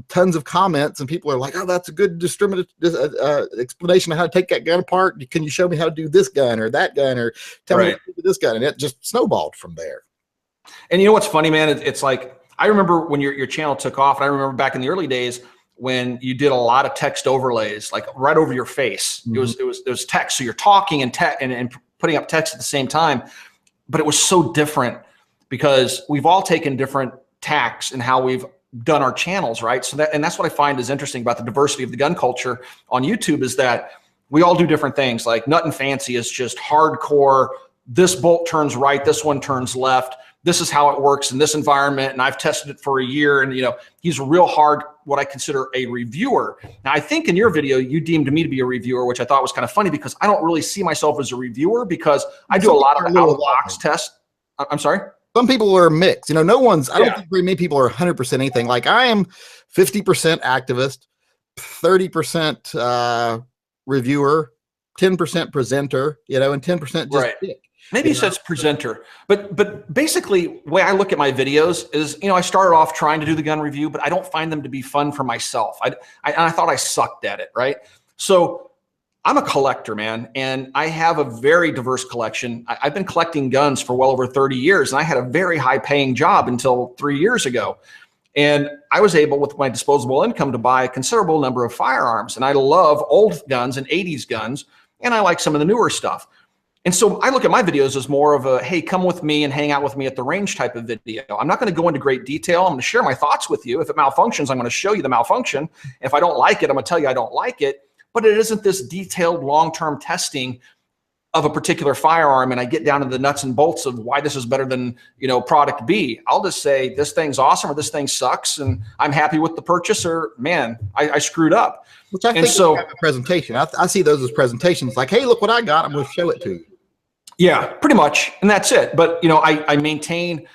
tons of comments and people are like, oh, that's a good explanation of how to take that gun apart. Can you show me how to do this gun or that gun, or tell me how to do this gun? And it just snowballed from there. And you know what's funny, man? It's like, I remember when your channel took off, and I remember back in the early days when you did a lot of text overlays, like right over your face. Mm-hmm. It was text. So you're talking and putting up text at the same time, but it was so different because we've all taken different tacks in how we've done our channels, right? So that's what I find is interesting about the diversity of the gun culture on YouTube, is that we all do different things. Like Nut and Fancy is just hardcore. This bolt turns right, this one turns left. This is how it works in this environment, and I've tested it for a year. And he's real hard, what I consider a reviewer. Now, I think in your video you deemed me to be a reviewer, which I thought was kind of funny because I don't really see myself as a reviewer, because I do a lot of out-of-the-box tests. I'm sorry? Some people are mixed. I don't think very many people are 100% anything. Like I am 50% activist, 30% reviewer, 10% presenter, and 10% just dick. Maybe he says presenter, but basically the way I look at my videos is, I started off trying to do the gun review, but I don't find them to be fun for myself. I thought I sucked at it, right? So I'm a collector, man, and I have a very diverse collection. I've been collecting guns for well over 30 years, and I had a very high-paying job until 3 years ago. And I was able, with my disposable income, to buy a considerable number of firearms. And I love old guns and 80s guns, and I like some of the newer stuff. And so I look at my videos as more of a, hey, come with me and hang out with me at the range type of video. I'm not going to go into great detail. I'm going to share my thoughts with you. If it malfunctions, I'm going to show you the malfunction. If I don't like it, I'm going to tell you I don't like it. But it isn't this detailed long-term testing of a particular firearm and I get down to the nuts and bolts of why this is better than, product B, I'll just say this thing's awesome or this thing sucks and I'm happy with the purchase, or man, I screwed up. Which I think is kind of a presentation. I see those as presentations, like, hey, look what I got, I'm going to show it to you. Yeah, pretty much. And that's it. But, I maintain,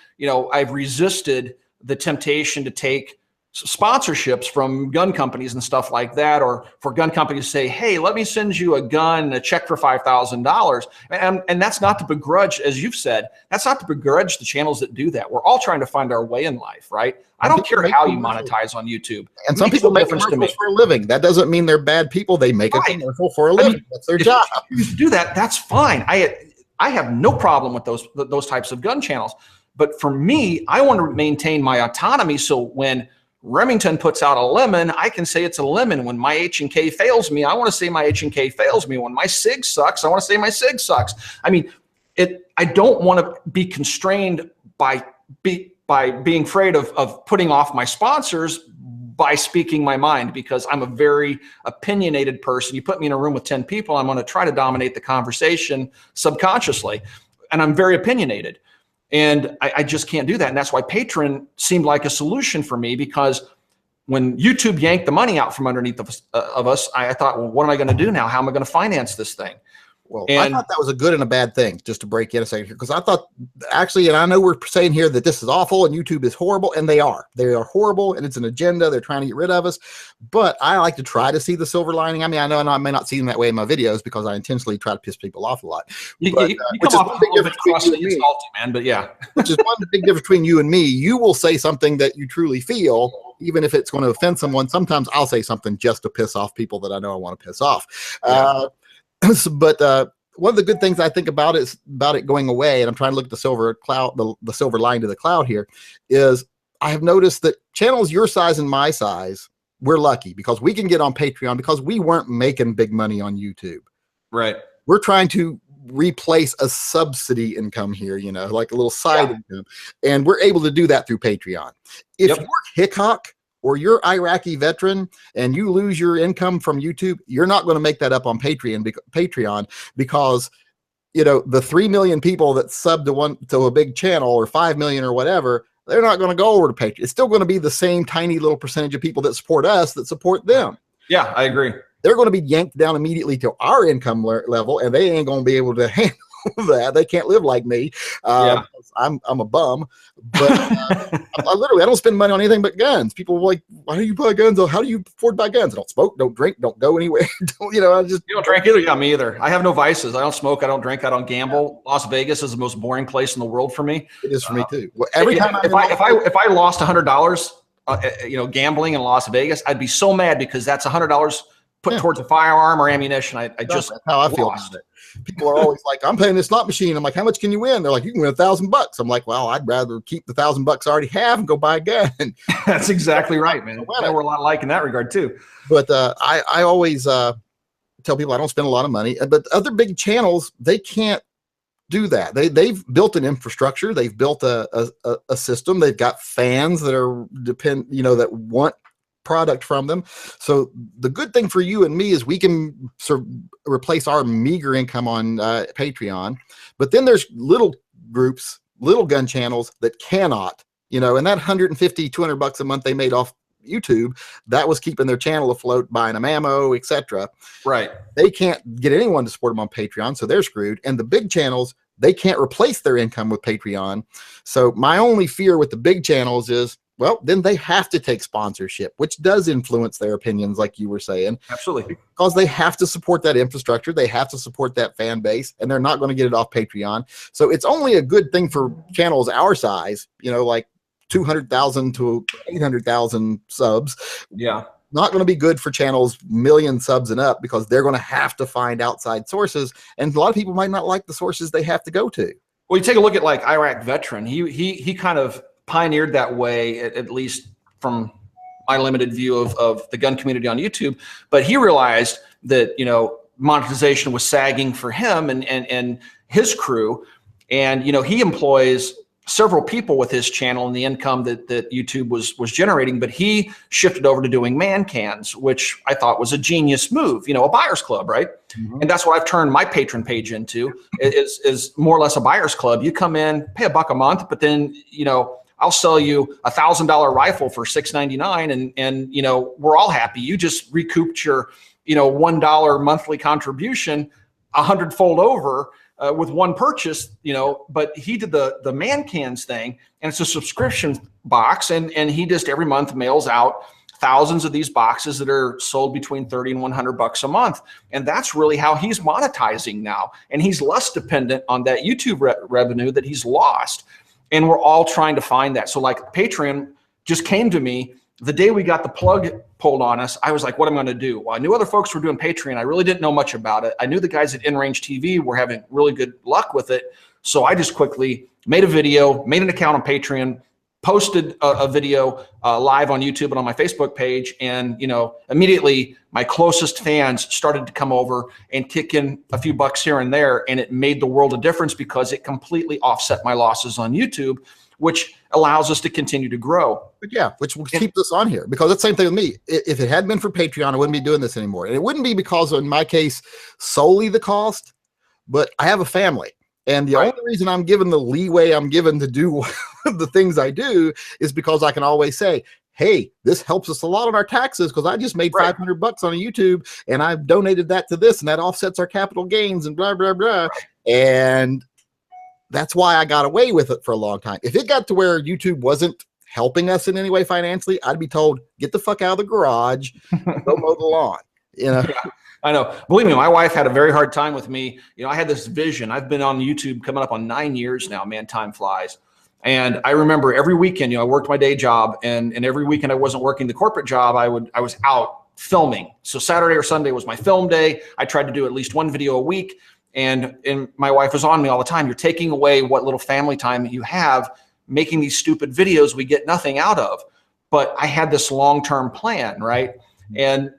I've resisted the temptation to take sponsorships from gun companies and stuff like that, or for gun companies to say, hey, let me send you a gun, a check for $5,000. And that's not to begrudge, as you've said, that's not to begrudge the channels that do that. We're all trying to find our way in life, right? I don't care how you monetize on YouTube. And some people make commercials for a living. That doesn't mean they're bad people. They make a commercial for a living. That's their job. If you do that, that's fine. I have no problem with those types of gun channels. But for me, I want to maintain my autonomy. So when Remington puts out a lemon, I can say it's a lemon. When my H&K fails me, I want to say my H&K fails me. When my SIG sucks, I want to say my SIG sucks. I mean, I don't want to be constrained by being afraid of putting off my sponsors by speaking my mind, because I'm a very opinionated person. You put me in a room with 10 people, I'm going to try to dominate the conversation subconsciously. And I'm very opinionated. And I just can't do that. And that's why Patreon seemed like a solution for me, because when YouTube yanked the money out from underneath of us, I thought, well, what am I going to do now? How am I going to finance this thing? Well, I thought that was a good and a bad thing, just to break in a second here, because I thought actually, and I know we're saying here that this is awful and YouTube is horrible, and they are horrible, and it's an agenda. They're trying to get rid of us, but I like to try to see the silver lining. I mean, I know I may not see them that way in my videos because I intentionally try to piss people off a lot. You come off a little bit crossly and salty, man, but yeah. Which is one big difference between you and me. You will say something that you truly feel, even if it's going to offend someone. Sometimes I'll say something just to piss off people that I know I want to piss off. Yeah. But one of the good things I think about it going away, and I'm trying to look at the silver cloud, the silver line to the cloud here, is I have noticed that channels your size and my size, we're lucky because we can get on Patreon because we weren't making big money on YouTube. Right. We're trying to replace a subsidy income here, like a little side income, and we're able to do that through Patreon. If you're Hickok or you're Iraqi veteran and you lose your income from YouTube, you're not going to make that up on Patreon because, the 3 million people that sub to a big channel, or 5 million or whatever, they're not going to go over to Patreon. It's still going to be the same tiny little percentage of people that support us that support them. Yeah, I agree. They're going to be yanked down immediately to our income level, and they ain't going to be able to handle that. They can't live like me. I'm a bum, but I don't spend money on anything but guns. People are like, why do you buy guns? How do you afford to buy guns? I don't smoke, don't drink, don't go anywhere. You don't drink either. Yeah, me either. I have no vices. I don't smoke. I don't drink. I don't gamble. Las Vegas is the most boring place in the world for me. It is for me too. Well, every time if I lost $100, gambling in Las Vegas, I'd be so mad because that's $100 put towards a firearm or ammunition. That's how I feel about it. People are always like, I'm playing this slot machine. I'm like, how much can you win? They're like, you can win $1,000. I'm like, well, I'd rather keep the $1,000 I already have and go buy a gun. That's exactly right, man. We're a lot alike in that regard too. But I always tell people I don't spend a lot of money. But other big channels, they can't do that. They've built an infrastructure. They've built a system. They've got fans that are that want product from them. So the good thing for you and me is we can sort of replace our meager income on Patreon. But then there's little groups, little gun channels that cannot, and that $150, $200 a month they made off YouTube, that was keeping their channel afloat, buying them ammo, etc. Right. They can't get anyone to support them on Patreon, so they're screwed. And the big channels, they can't replace their income with Patreon. So my only fear with the big channels is, well, then they have to take sponsorship, which does influence their opinions, like you were saying. Absolutely. Because they have to support that infrastructure. They have to support that fan base, and they're not going to get it off Patreon. So it's only a good thing for channels our size, like 200,000 to 800,000 subs. Yeah. Not going to be good for channels million subs and up, because they're going to have to find outside sources. And a lot of people might not like the sources they have to go to. Well, you take a look at like Iraq Veteran. He kind of pioneered that way, at least from my limited view of the gun community on YouTube. But he realized that, monetization was sagging for him and his crew. And, he employs several people with his channel and the income that YouTube was generating, but he shifted over to doing man cans, which I thought was a genius move, a buyer's club, right? Mm-hmm. And that's what I've turned my patron page into, is more or less a buyer's club. You come in, pay $1 a month, but then, I'll sell you $1,000 rifle for $6.99, and we're all happy. You just recouped your, $1 monthly contribution 100-fold over. With one purchase, but he did the man cans thing, and it's a subscription box, and he just every month mails out thousands of these boxes that are sold between $30 and $100 a month. And that's really how he's monetizing now. And he's less dependent on that YouTube revenue that he's lost. And we're all trying to find that. So like Patreon just came to me the day we got the plug pulled on us. I was like, what am I going to do? Well, I knew other folks were doing Patreon. I really didn't know much about it. I knew the guys at InRange TV were having really good luck with it. So I just quickly made a video, made an account on Patreon, posted a video live on YouTube and on my Facebook page. And, immediately my closest fans started to come over and kick in a few bucks here and there. And it made the world of difference because it completely offset my losses on YouTube, which allows us to continue to grow. But yeah, which will keep us on here, because it's the same thing with me. If it hadn't been for Patreon, I wouldn't be doing this anymore. And it wouldn't be because, in my case, solely the cost, but I have a family. And the only reason I'm given the leeway I'm given to do the things I do is because I can always say, hey, this helps us a lot on our taxes because I just made $500 on a YouTube and I've donated that to this, and that offsets our capital gains and blah, blah, blah. And that's why I got away with it for a long time. If it got to where YouTube wasn't helping us in any way financially, I'd be told, get the fuck out of the garage, go mow the lawn. Yeah, I know. Believe me, my wife had a very hard time with me. I had this vision. I've been on YouTube coming up on 9 years now, man, time flies. And I remember every weekend, I worked my day job, and every weekend I wasn't working the corporate job. I was out filming. So Saturday or Sunday was my film day. I tried to do at least one video a week. And my wife was on me all the time. You're taking away what little family time you have, making these stupid videos we get nothing out of. But I had this long-term plan, right? And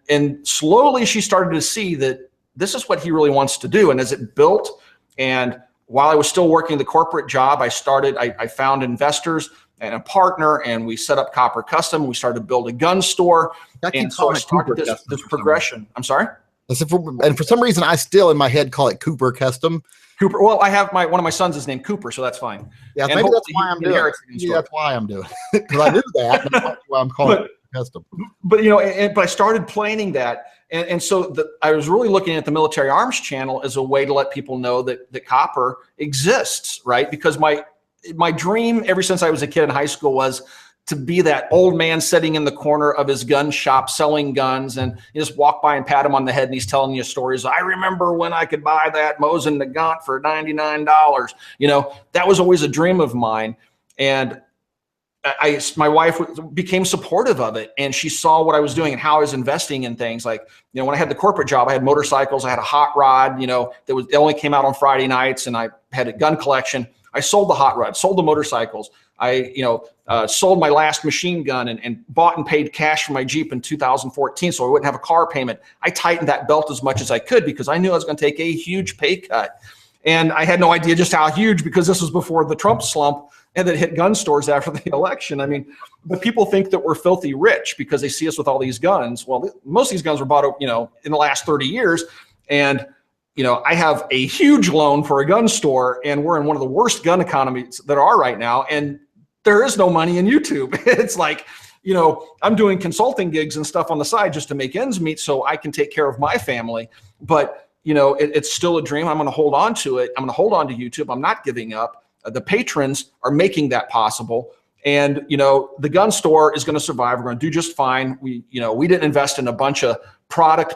slowly she started to see that this is what he really wants to do. And as it built, and while I was still working the corporate job, I found investors and a partner, and we set up Copper Custom. We started to build a gun store. And so I started this progression. I'm sorry? And for some reason, I still in my head call it Cooper Custom. Cooper. Well, I have one of my sons is named Cooper, so that's fine. Yeah, and maybe that's why I'm doing it. Maybe that's why I'm doing it, because I knew that. That's why I'm calling it Custom. But but I started planning that, and so I was really looking at the Military Arms channel as a way to let people know that copper exists, right? Because my dream ever since I was a kid in high school was to be that old man sitting in the corner of his gun shop selling guns, and you just walk by and pat him on the head and he's telling you stories. I remember when I could buy that Mosin Nagant for $99. That was always a dream of mine. And my wife became supportive of it, and she saw what I was doing and how I was investing in things. Like, when I had the corporate job, I had motorcycles, I had a hot rod, that only came out on Friday nights, and I had a gun collection. I sold the hot rod, sold the motorcycles. I, sold my last machine gun and bought and paid cash for my Jeep in 2014 so I wouldn't have a car payment. I tightened that belt as much as I could because I knew I was going to take a huge pay cut. And I had no idea just how huge, because this was before the Trump slump and that hit gun stores after the election. I mean, but people think that we're filthy rich because they see us with all these guns. Well, most of these guns were bought, in the last 30 years. And I have a huge loan for a gun store, and we're in one of the worst gun economies that are right now. And there is no money in YouTube. It's like, I'm doing consulting gigs and stuff on the side just to make ends meet so I can take care of my family. But, it's still a dream. I'm going to hold on to it. I'm going to hold on to YouTube. I'm not giving up. The patrons are making that possible. And, the gun store is going to survive. We're going to do just fine. We didn't invest in a bunch of product,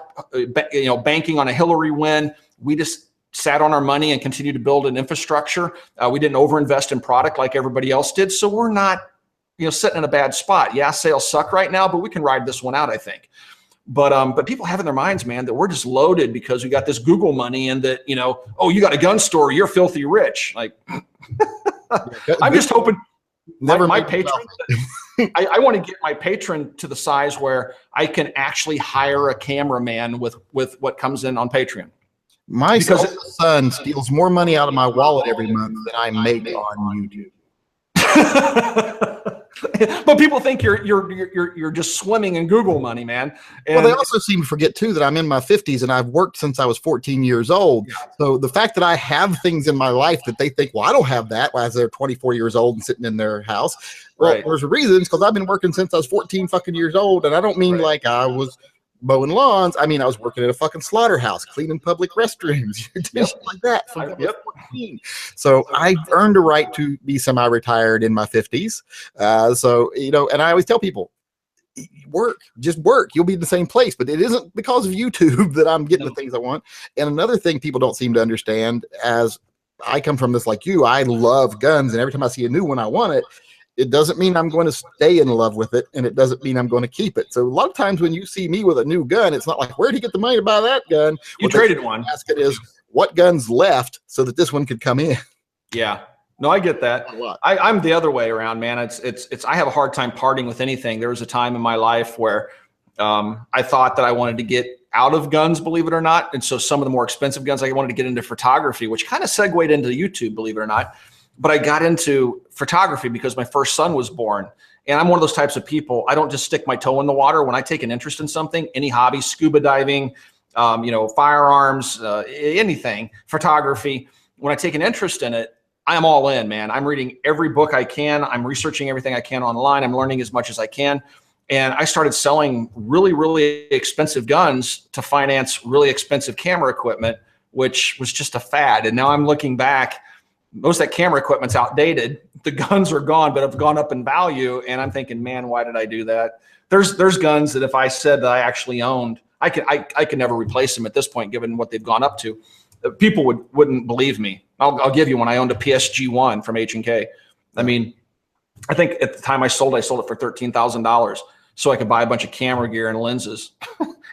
banking on a Hillary win. We just sat on our money and continued to build an infrastructure. We didn't overinvest in product like everybody else did. So we're not, sitting in a bad spot. Yeah, sales suck right now, but we can ride this one out, I think. But people have in their minds, man, that we're just loaded because we got this Google money, and that, oh, you got a gun store, you're filthy rich. Like, I'm just hoping my patron, I want to get my patron to the size where I can actually hire a cameraman with what comes in on Patreon. My son steals more money out of my wallet every month than I make on YouTube. But people think you're just swimming in Google money, man. And well, they also seem to forget too that I'm in my 50s and I've worked since I was 14 years old. Yeah. So the fact that I have things in my life that they think, well, I don't have that as they're 24 years old and sitting in their house. Well, right. There's reasons, because I've been working since I was 14 fucking years old, and I don't mean like I was mowing lawns. I mean, I was working at a fucking slaughterhouse, cleaning public restrooms, like that. From 14. So I earned a right to be semi-retired in my 50s. So, you know, and I always tell people, just work. You'll be in the same place. But it isn't because of YouTube that I'm getting the things I want. And another thing people don't seem to understand, as I come from this like you, I love guns, and every time I see a new one, I want it. It doesn't mean I'm going to stay in love with it, and it doesn't mean I'm going to keep it. So a lot of times when you see me with a new gun, it's not like, where did he get the money to buy that gun? You traded one. Ask it is, what guns left so that this one could come in? Yeah. No, I get that. I'm the other way around, man. It's I have a hard time parting with anything. There was a time in my life where I thought that I wanted to get out of guns, believe it or not. And so some of the more expensive guns, I wanted to get into photography, which kind of segued into YouTube, believe it or not. But I got into photography because my first son was born. And I'm one of those types of people. I don't just stick my toe in the water. When I take an interest in something, any hobby, scuba diving, you know, firearms, anything, photography, when I take an interest in it, I'm all in, man. I'm reading every book I can. I'm researching everything I can online. I'm learning as much as I can. And I started selling really, really expensive guns to finance really expensive camera equipment, which was just a fad. And now I'm looking back, most of that camera equipment's outdated. The guns are gone, but have gone up in value. And I'm thinking, man, why did I do that? There's guns that if I said that I actually owned, I could never replace them at this point, given what they've gone up to. People wouldn't believe me. I'll give you one. I owned a PSG-1 from H&K. I mean, I think at the time I sold it for $13,000 so I could buy a bunch of camera gear and lenses.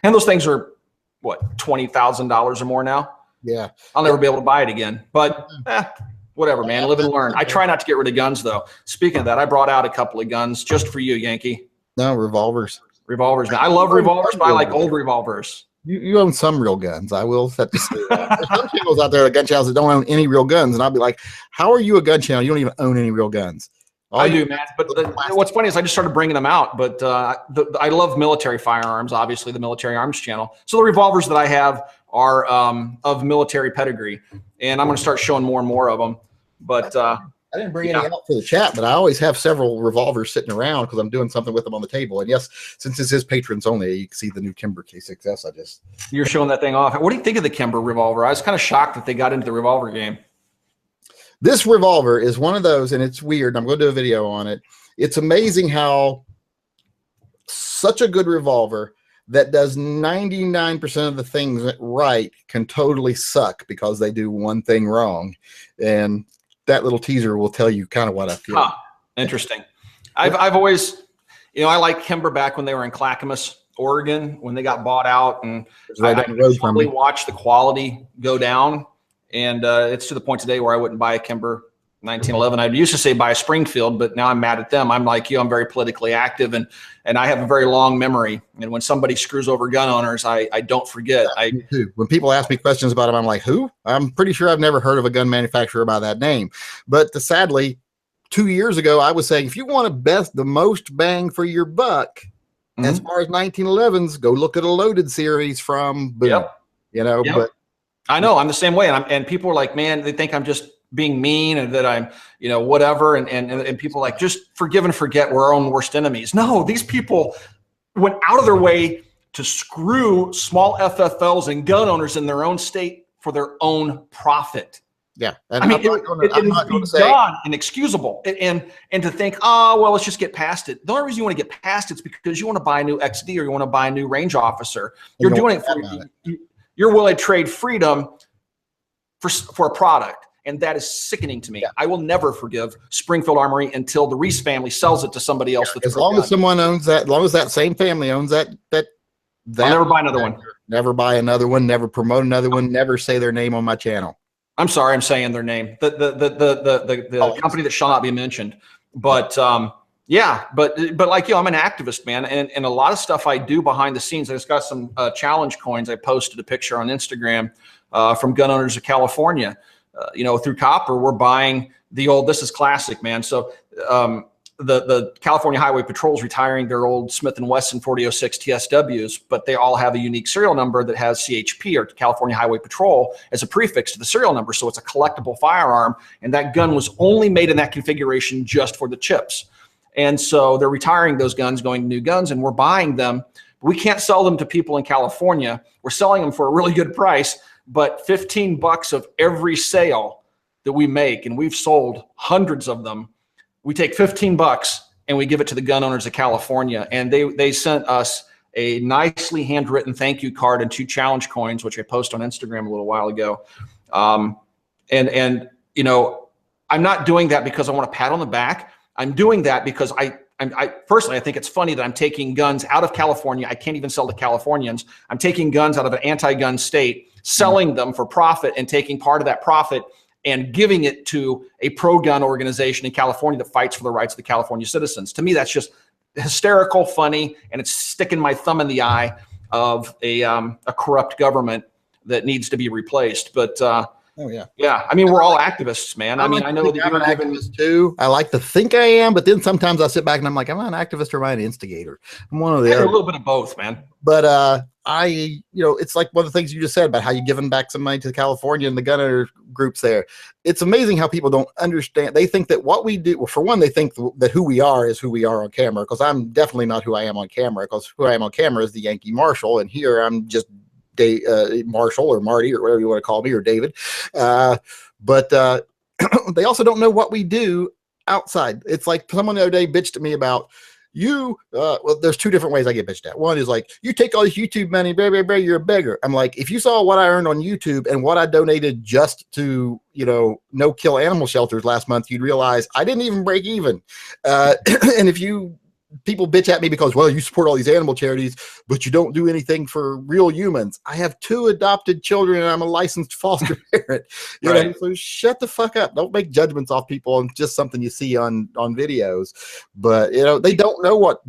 And those things are what, $20,000 or more now? Yeah. I'll never be able to buy it again, but whatever, man, live and learn. I try not to get rid of guns though. Speaking of that, I brought out a couple of guns just for you, Yankee. No, revolvers. Revolvers, man. I love revolvers, but I like old revolvers. You own some real guns. I will have to say that. There's some channels out there, gun channels that don't own any real guns, and I'll be like, how are you a gun channel? You don't even own any real guns. I do, man. But what's funny is I just started bringing them out. But I love military firearms, obviously the military arms channel. So the revolvers that I have are of military pedigree, and I'm going to start showing more and more of them. But I didn't bring any out for the chat, but I always have several revolvers sitting around because I'm doing something with them on the table. And yes, since this is patrons only, you can see the new Kimber K6S. You're showing that thing off. What do you think of the Kimber revolver? I was kind of shocked that they got into the revolver game. This revolver is one of those, and it's weird. I'm going to do a video on it. It's amazing how such a good revolver that does 99% of the things right can totally suck because they do one thing wrong. And that little teaser will tell you kind of what I feel. Huh. Interesting. I've always, you know, I like Kimber back when they were in Clackamas, Oregon, when they got bought out, and I probably watched the quality go down. And it's to the point today where I wouldn't buy a Kimber 1911. I used to say buy a Springfield, but now I'm mad at them. I'm like you, I'm very politically active, and I have a very long memory. And when somebody screws over gun owners, I don't forget. Me too. When people ask me questions about them, I'm like, who? I'm pretty sure I've never heard of a gun manufacturer by that name. But sadly, 2 years ago, I was saying, if you want the most bang for your buck, as far as 1911s, go look at a Loaded series from Boom. You know, but I know I'm the same way. And people are like, man, they think I'm just being mean and that I'm, you know, whatever. And people are like, just forgive and forget, we're our own worst enemies. No, these people went out of their way to screw small FFLs and gun owners in their own state for their own profit. Yeah. And I mean, it is beyond inexcusable. And to think, oh, well, let's just get past it. The only reason you want to get past it is because you want to buy a new XD or you want to buy a new range officer. You're doing it for you're willing to trade freedom for a product. And that is sickening to me. I will never forgive Springfield Armory until the Reese family sells it to somebody else. As long as someone owns that, as long as that same family owns that I'll never buy another one. Never buy another one. Never promote another one. Never say their name on my channel. I'm sorry, I'm saying their name. The company that shall not be mentioned. But yeah, but like you, I'm an activist, man, and a lot of stuff I do behind the scenes. I just got some challenge coins. I posted a picture on Instagram from gun owners of California. through copper, we're buying the old, this is classic, man. So the California Highway Patrol is retiring their old Smith & Wesson 4006 TSWs, but they all have a unique serial number that has CHP, or California Highway Patrol, as a prefix to the serial number. So it's a collectible firearm, and that gun was only made in that configuration just for the chips. And so they're retiring those guns, going to new guns, and we're buying them. We can't sell them to people in California. We're selling them for a really good price, but $15 of every sale that we make, and we've sold hundreds of them, we take $15 and we give it to the gun owners of California. And they sent us a nicely handwritten thank you card and 2 challenge coins, which I posted on Instagram a little while ago. And I'm not doing that because I want a pat on the back. I'm doing that because I personally, I think it's funny that I'm taking guns out of California. I can't even sell to Californians. I'm taking guns out of an anti-gun state, selling them for profit, and taking part of that profit and giving it to a pro-gun organization in California that fights for the rights of the California citizens. To me, that's just hysterical, funny, and it's sticking my thumb in the eye of a corrupt government that needs to be replaced. But yeah. I mean, we're all activists, man. I know that you're an activist too. I like to think I am, but then sometimes I sit back and I'm like, am I an activist or am I an instigator? I'm one of the other. A little bit of both, man. But it's like one of the things you just said about how you're giving back some money to California and the gunner groups there. It's amazing how people don't understand. They think that what we do, well, for one, they think that who we are is who we are on camera, because I'm definitely not who I am on camera, because who I am on camera is the Yankee Marshal, and here I'm just Marshall or Marty or whatever you want to call me, or David. But they also don't know what we do outside. It's like someone the other day bitched at me about well, there's 2 different ways I get bitched at. One is like, you take all this YouTube money, blah, blah, blah, you're a beggar. I'm like, if you saw what I earned on YouTube and what I donated just to, no-kill animal shelters last month, you'd realize I didn't even break even. And if people bitch at me because, well, you support all these animal charities, but you don't do anything for real humans. I have 2 adopted children and I'm a licensed foster parent. Right. So shut the fuck up. Don't make judgments off people on just something you see on videos. But they don't know what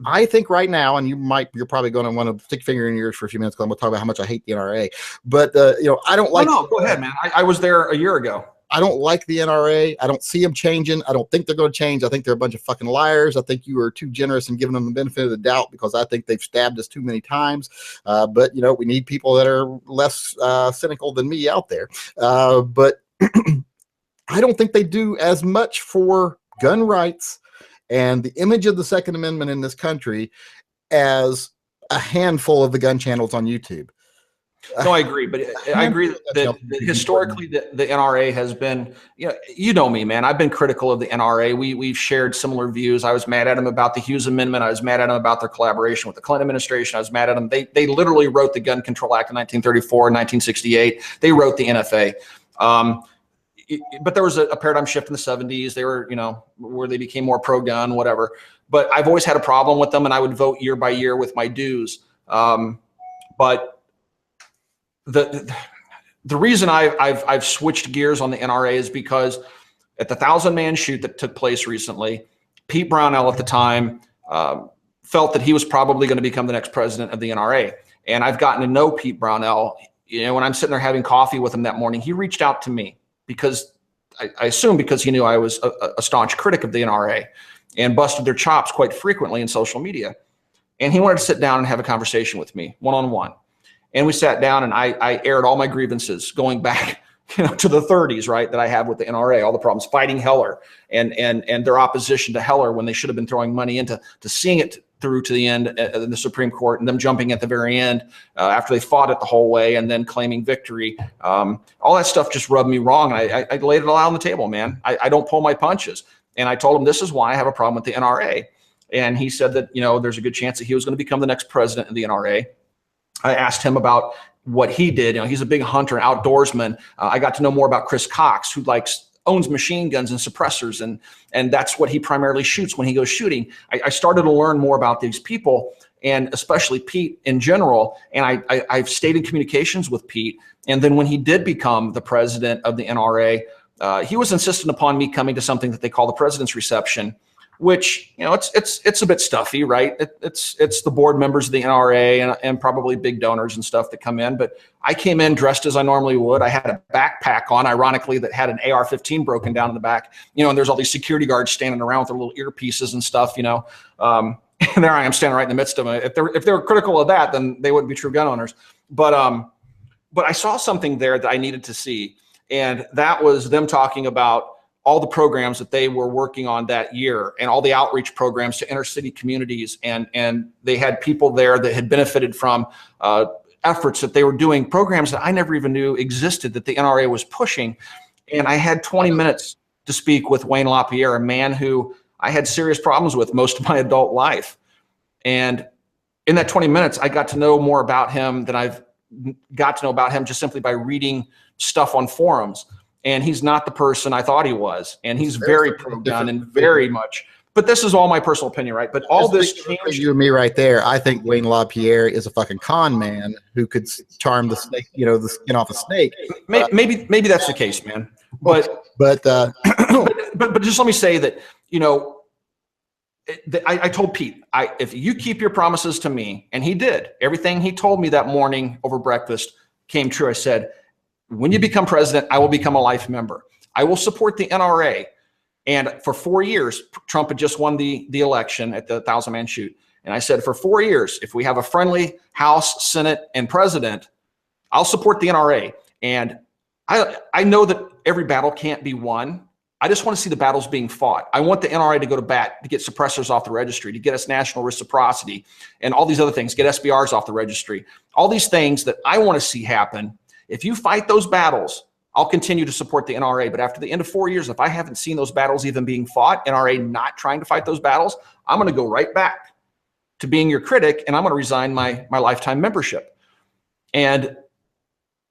I think right now, and you're probably going to want to stick your finger in your ears for a few minutes because I'm going to talk about how much I hate the NRA. But I don't like. No, go ahead, man. I was there a year ago. I don't like the NRA. I don't see them changing. I don't think they're going to change. I think they're a bunch of fucking liars. I think you are too generous in giving them the benefit of the doubt, because I think they've stabbed us too many times. But we need people that are less cynical than me out there. But I don't think they do as much for gun rights and the image of the Second Amendment in this country as a handful of the gun channels on YouTube. No, I agree, but I agree that historically the NRA has been, you know me, man. I've been critical of the NRA. We've shared similar views. I was mad at them about the Hughes Amendment. I was mad at them about their collaboration with the Clinton administration. I was mad at them. They literally wrote the Gun Control Act in 1934 and 1968. They wrote the NFA. But there was a paradigm shift in the 70s. They were, where they became more pro-gun, whatever. But I've always had a problem with them, and I would vote year by year with my dues. But the reason I've switched gears on the NRA is because at the 1,000-man shoot that took place recently, Pete Brownell at the time felt that he was probably going to become the next president of the NRA. And I've gotten to know Pete Brownell. When I'm sitting there having coffee with him that morning, he reached out to me because I assume because he knew I was a staunch critic of the NRA and busted their chops quite frequently in social media. And he wanted to sit down and have a conversation with me one-on-one. And we sat down and I aired all my grievances going back, to the 30s, right, that I have with the NRA, all the problems, fighting Heller and their opposition to Heller when they should have been throwing money into seeing it through to the end in the Supreme Court, and them jumping at the very end after they fought it the whole way and then claiming victory. All that stuff just rubbed me wrong. I laid it all out on the table, man. I don't pull my punches. And I told him, this is why I have a problem with the NRA. And he said that, there's a good chance that he was going to become the next president of the NRA. I asked him about what he did. He's a big hunter and outdoorsman. I got to know more about Chris Cox, who owns machine guns and suppressors, and that's what he primarily shoots when he goes shooting. I started to learn more about these people, and especially Pete in general. And I've stayed in communications with Pete. And then when he did become the president of the NRA, he was insistent upon me coming to something that they call the President's Reception, which, you know, it's a bit stuffy, right? It's the board members of the NRA and probably big donors and stuff that come in. But I came in dressed as I normally would. I had a backpack on, ironically, that had an AR-15 broken down in the back, you know, and there's all these security guards standing around with their little earpieces and stuff, you know. And there I am standing right in the midst of them. If they were critical of that, then they wouldn't be true gun owners. But I saw something there that I needed to see, and that was them talking about all the programs that they were working on that year and all the outreach programs to inner city communities. And they had people there that had benefited from efforts that they were doing, programs that I never even knew existed that the NRA was pushing. And I had 20 minutes to speak with Wayne LaPierre, a man who I had serious problems with most of my adult life. And in that 20 minutes, I got to know more about him than I've got to know about him just simply by reading stuff on forums. And he's not the person I thought he was. And he's very pro-gun and very much. But this is all my personal opinion, right? But all this changed. You and me right there. I think Wayne LaPierre is a fucking con man who could charm the snake, you know, the skin off a snake. Maybe that's the case, man. But just let me say that, you know, I told Pete, if you keep your promises to me, and he did, everything he told me that morning over breakfast came true. I said, when you become president, I will become a life member. I will support the NRA. And for 4 years, Trump had just won the election at the 1,000-man shoot. And I said, for 4 years, if we have a friendly House, Senate, and president, I'll support the NRA. And I know that every battle can't be won. I just want to see the battles being fought. I want the NRA to go to bat to get suppressors off the registry, to get us national reciprocity, and all these other things, get SBRs off the registry. All these things that I want to see happen. If you fight those battles, I'll continue to support the NRA. But after the end of 4 years, if I haven't seen those battles even being fought, NRA not trying to fight those battles, I'm going to go right back to being your critic, and I'm going to resign my lifetime membership. And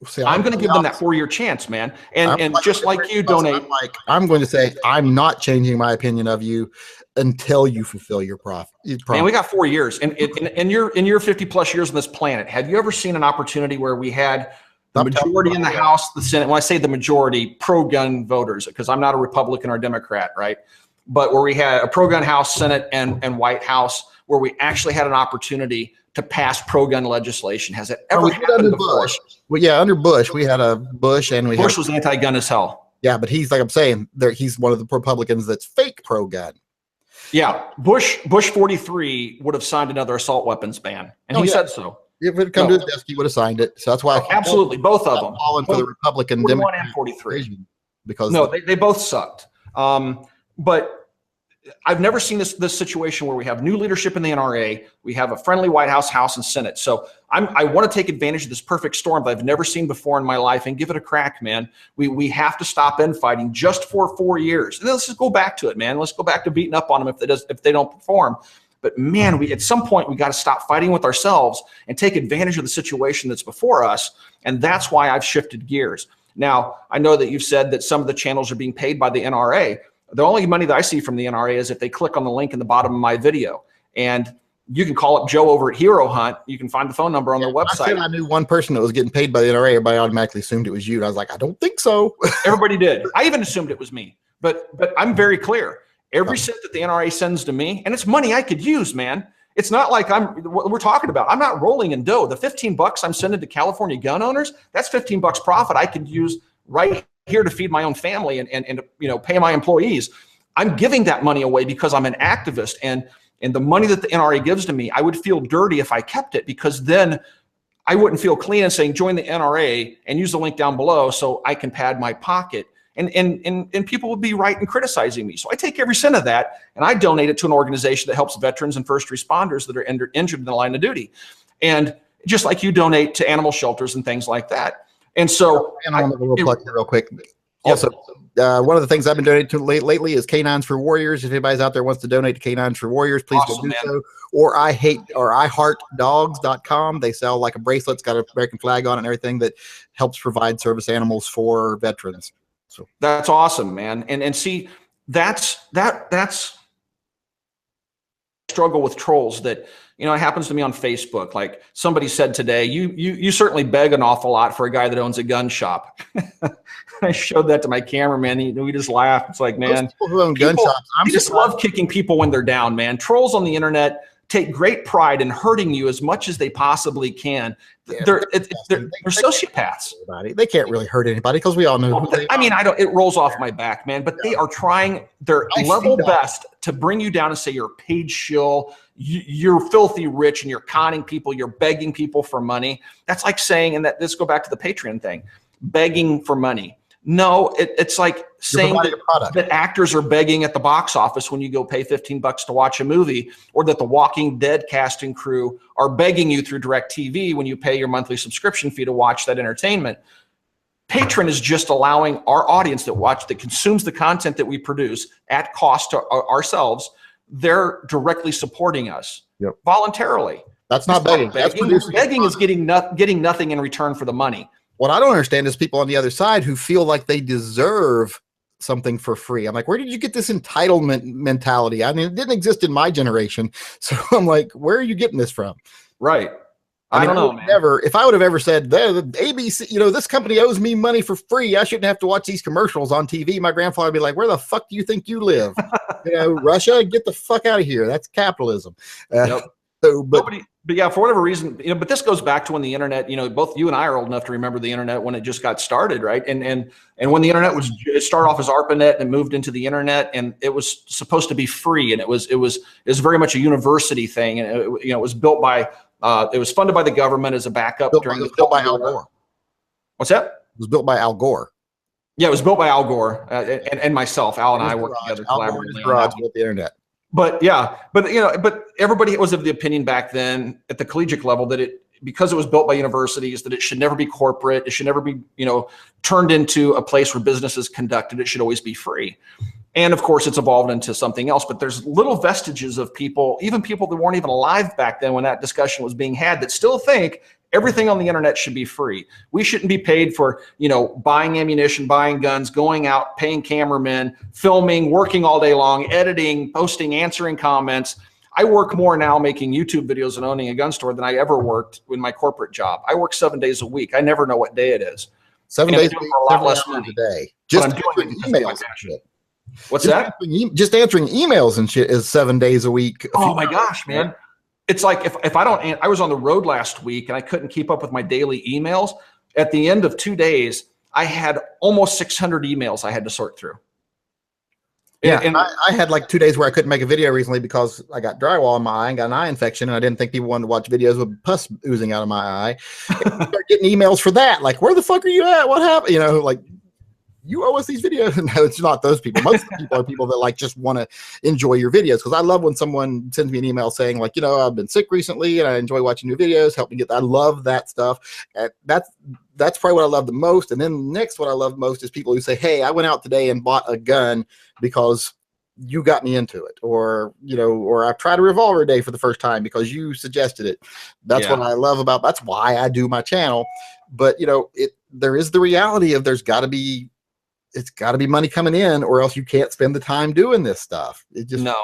see, I'm going to give them that 4-year chance, man. And just like you donate. I'm going to say I'm not changing my opinion of you until you fulfill your promise. Man, we got 4 years. And in your 50+ years on this planet, have you ever seen an opportunity where we had the majority in the House, the Senate? When I say the majority, pro-gun voters, because I'm not a Republican or Democrat, right? But where we had a pro-gun House, Senate, and White House, where we actually had an opportunity to pass pro-gun legislation. Has it ever happened before? Well, yeah, under Bush, we had a Bush, and Bush was anti-gun as hell. Yeah, but he's, like I'm saying, he's one of the Republicans that's fake pro-gun. Yeah, Bush 43 would have signed another assault weapons ban, and he said so. If it had come to his desk, he would have signed it. So that's why absolutely both of them falling for the Republican Democrat and 43 because they both sucked. But I've never seen this situation where we have new leadership in the NRA. We have a friendly White House, House, and Senate. So I want to take advantage of this perfect storm that I've never seen before in my life and give it a crack, man. We have to stop infighting just for 4 years. And then let's just go back to it, man. Let's go back to beating up on them if they don't perform. But man, at some point we got to stop fighting with ourselves and take advantage of the situation that's before us. And that's why I've shifted gears. Now, I know that you've said that some of the channels are being paid by the NRA. The only money that I see from the NRA is if they click on the link in the bottom of my video. And you can call up Joe over at Hero Hunt. You can find the phone number on their website. I said I knew one person that was getting paid by the NRA. Everybody automatically assumed it was you. And I was like, I don't think so. Everybody did. I even assumed it was me. But I'm very clear. Every cent that the NRA sends to me, and it's money I could use, man. It's not like what we're talking about. I'm not rolling in dough. The $15 I'm sending to California gun owners, that's $15 profit I could use right here to feed my own family and pay my employees. I'm giving that money away because I'm an activist, and the money that the NRA gives to me, I would feel dirty if I kept it, because then I wouldn't feel clean and saying join the NRA and use the link down below so I can pad my pocket. And people would be right in criticizing me. So I take every cent of that and I donate it to an organization that helps veterans and first responders that are injured in the line of duty. And just like you donate to animal shelters and things like that. And so real quick. Also, one of the things I've been donating to lately is Canines for Warriors. If anybody's out there wants to donate to Canines for Warriors, please go do so. Or iheartdogs.com. They sell like a bracelet. It's got an American flag on it and everything that helps provide service animals for veterans. So that's awesome, man. And see, that's struggle with trolls that, you know, it happens to me on Facebook. Like somebody said today, you certainly beg an awful lot for a guy that owns a gun shop. I showed that to my cameraman. We just laughed. It's like, man, people who own gun shops, I just love kicking people when they're down, man. Trolls on the internet take great pride in hurting you as much as they possibly can. Yeah, they're sociopaths. They can't really hurt anybody because we all know who they are. I mean, it rolls off my back, man, but they are trying their level best to bring you down and say you're a paid shill, you're filthy rich, and you're conning people, you're begging people for money. That's like saying, and let's go back to the Patreon thing, begging for money. No, it's like saying that actors are begging at the box office when you go pay $15 to watch a movie, or that the Walking Dead cast and crew are begging you through DirecTV when you pay your monthly subscription fee to watch that entertainment. Patreon is just allowing our audience that consumes the content that we produce at cost to ourselves. They're directly supporting us voluntarily. That's not begging. Begging is getting nothing in return for the money. What I don't understand is people on the other side who feel like they deserve something for free. I'm like, where did you get this entitlement mentality? I mean, it didn't exist in my generation. So I'm like, where are you getting this from? Right. I don't know, man. If I would have ever said, the ABC, you know, this company owes me money for free, I shouldn't have to watch these commercials on TV. My grandfather would be like, where the fuck do you think you live? You know, Russia, get the fuck out of here. That's capitalism. But yeah, for whatever reason, you know, but this goes back to when the internet, you know, both you and I are old enough to remember the internet when it just got started, right? And when the internet it started off as ARPANET and moved into the internet, and it was supposed to be free, and it was very much a university thing, and it was built by it was funded by the government as a backup during the built by Al Gore. What's that? It was built by Al Gore. Yeah, it was built by Al Gore and myself. Al and I worked together collaboratively on built the internet. But everybody was of the opinion back then at the collegiate level that because it was built by universities, that it should never be corporate. It should never be, you know, turned into a place where business is conducted. It should always be free. And of course, it's evolved into something else. But there's little vestiges of people, even people that weren't even alive back then when that discussion was being had, that still think everything on the internet should be free. We shouldn't be paid for, you know, buying ammunition, buying guns, going out, paying cameramen, filming, working all day long, editing, posting, answering comments. I work more now making YouTube videos and owning a gun store than I ever worked in my corporate job. I work 7 days a week. I never know what day it is. 7 days a week, for a lot less money a day. Just answering emails and shit. What's that? Just answering emails and shit is 7 days a week. Oh my gosh, man. It's like if I don't, I was on the road last week and I couldn't keep up with my daily emails. At the end of 2 days, I had almost 600 emails I had to sort through. Yeah, and I had like 2 days where I couldn't make a video recently because I got drywall in my eye and got an eye infection, and I didn't think people wanted to watch videos with pus oozing out of my eye. And I started getting emails for that, like, where the fuck are you at? What happened? You know, like, you owe us these videos. No, it's not those people. Most of the people are people that like just want to enjoy your videos. Because I love when someone sends me an email saying like, you know, I've been sick recently and I enjoy watching your videos. Help me get that. I love that stuff. And that's probably what I love the most. And then next, what I love most is people who say, hey, I went out today and bought a gun because you got me into it, or, you know, or I've tried a revolver day for the first time because you suggested it. That's what I love about, that's why I do my channel. But, you know, there is the reality of it's got to be money coming in, or else you can't spend the time doing this stuff. No.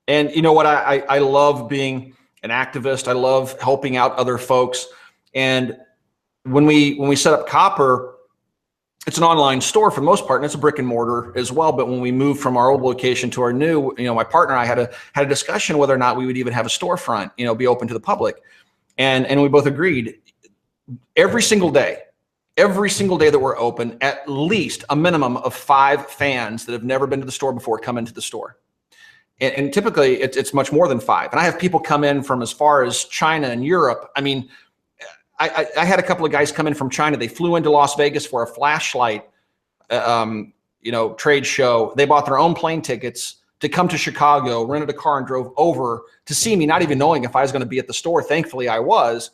And you know what? I love being an activist. I love helping out other folks. And when we set up Copper, it's an online store for the most part, and it's a brick and mortar as well. But when we moved from our old location to our new, you know, my partner and I had a discussion whether or not we would even have a storefront, you know, be open to the public. And we both agreed every single day that we're open, at least a minimum of 5 fans that have never been to the store before come into the store. And typically it's much more than 5. And I have people come in from as far as China and Europe. I mean, I had a couple of guys come in from China. They flew into Las Vegas for a flashlight, you know, trade show. They bought their own plane tickets to come to Chicago, rented a car and drove over to see me, not even knowing if I was going to be at the store. Thankfully I was.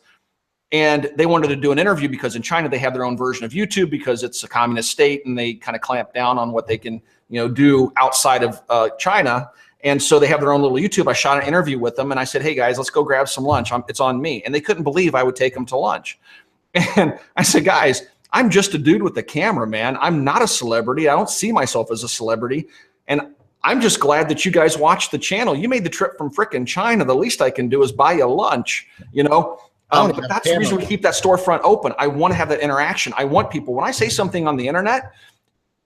And they wanted to do an interview because in China, they have their own version of YouTube because it's a communist state and they kind of clamp down on what they can, you know, do outside of China. And so they have their own little YouTube. I shot an interview with them and I said, hey guys, let's go grab some lunch. It's on me. And they couldn't believe I would take them to lunch. And I said, guys, I'm just a dude with the camera, man. I'm not a celebrity. I don't see myself as a celebrity. And I'm just glad that you guys watched the channel. You made the trip from frickin' China. The least I can do is buy you lunch, you know? But that's the reason we keep that storefront open. I want to have that interaction. I want people, when I say something on the internet,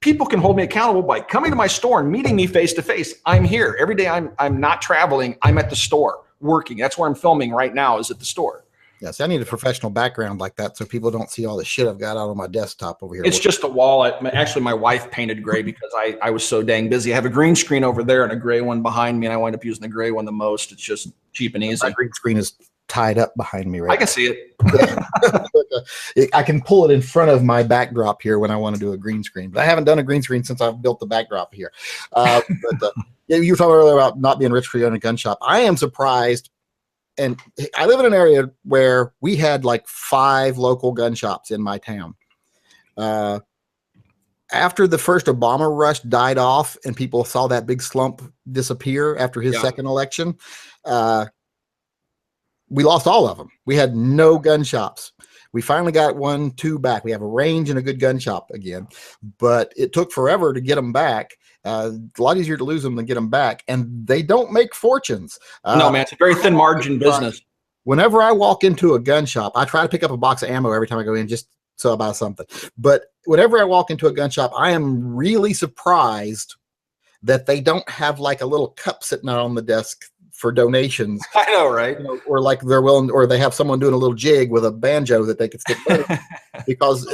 people can hold me accountable by coming to my store and meeting me face to face. I'm here every day. I'm not traveling. I'm at the store working. That's where I'm filming right now, is at the store. Yes, I need a professional background like that so people don't see all the shit I've got out on my desktop over here. It's just a wall. Actually, my wife painted gray because I was so dang busy. I have a green screen over there and a gray one behind me, and I wind up using the gray one the most. It's just cheap and easy. My green screen is tied up behind me right now. I can see it. I can pull it in front of my backdrop here when I want to do a green screen. But I haven't done a green screen since I've built the backdrop here. Yeah, you were talking earlier about not being rich for you own a gun shop. I am surprised. And I live in an area where we had like 5 local gun shops in my town. After the first Obama rush died off and people saw that big slump disappear after his second election, we lost all of them. We had no gun shops. We finally got 1, 2 back. We have a range and a good gun shop again, but it took forever to get them back. A lot easier to lose them than get them back, and they don't make fortunes. No, man, it's a very thin margin business. Whenever I walk into a gun shop, I try to pick up a box of ammo every time I go in just so I buy something. But whenever I walk into a gun shop, I am really surprised that they don't have like a little cup sitting out on the desk for donations. I know, right? You know, or like they're willing, or they have someone doing a little jig with a banjo that they could stick with. Because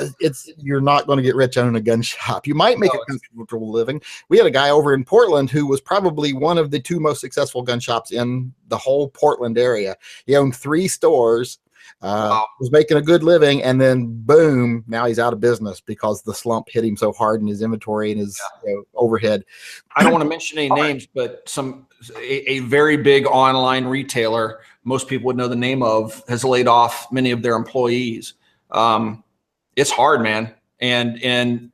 you're not going to get rich owning a gun shop. You might make a comfortable living. We had a guy over in Portland who was probably one of the 2 most successful gun shops in the whole Portland area. He owned 3 stores, was making a good living, and then boom, now he's out of business because the slump hit him so hard in his inventory and his overhead. I don't want to mention any names, but a very big online retailer, most people would know the name of, has laid off many of their employees. It's hard, man. And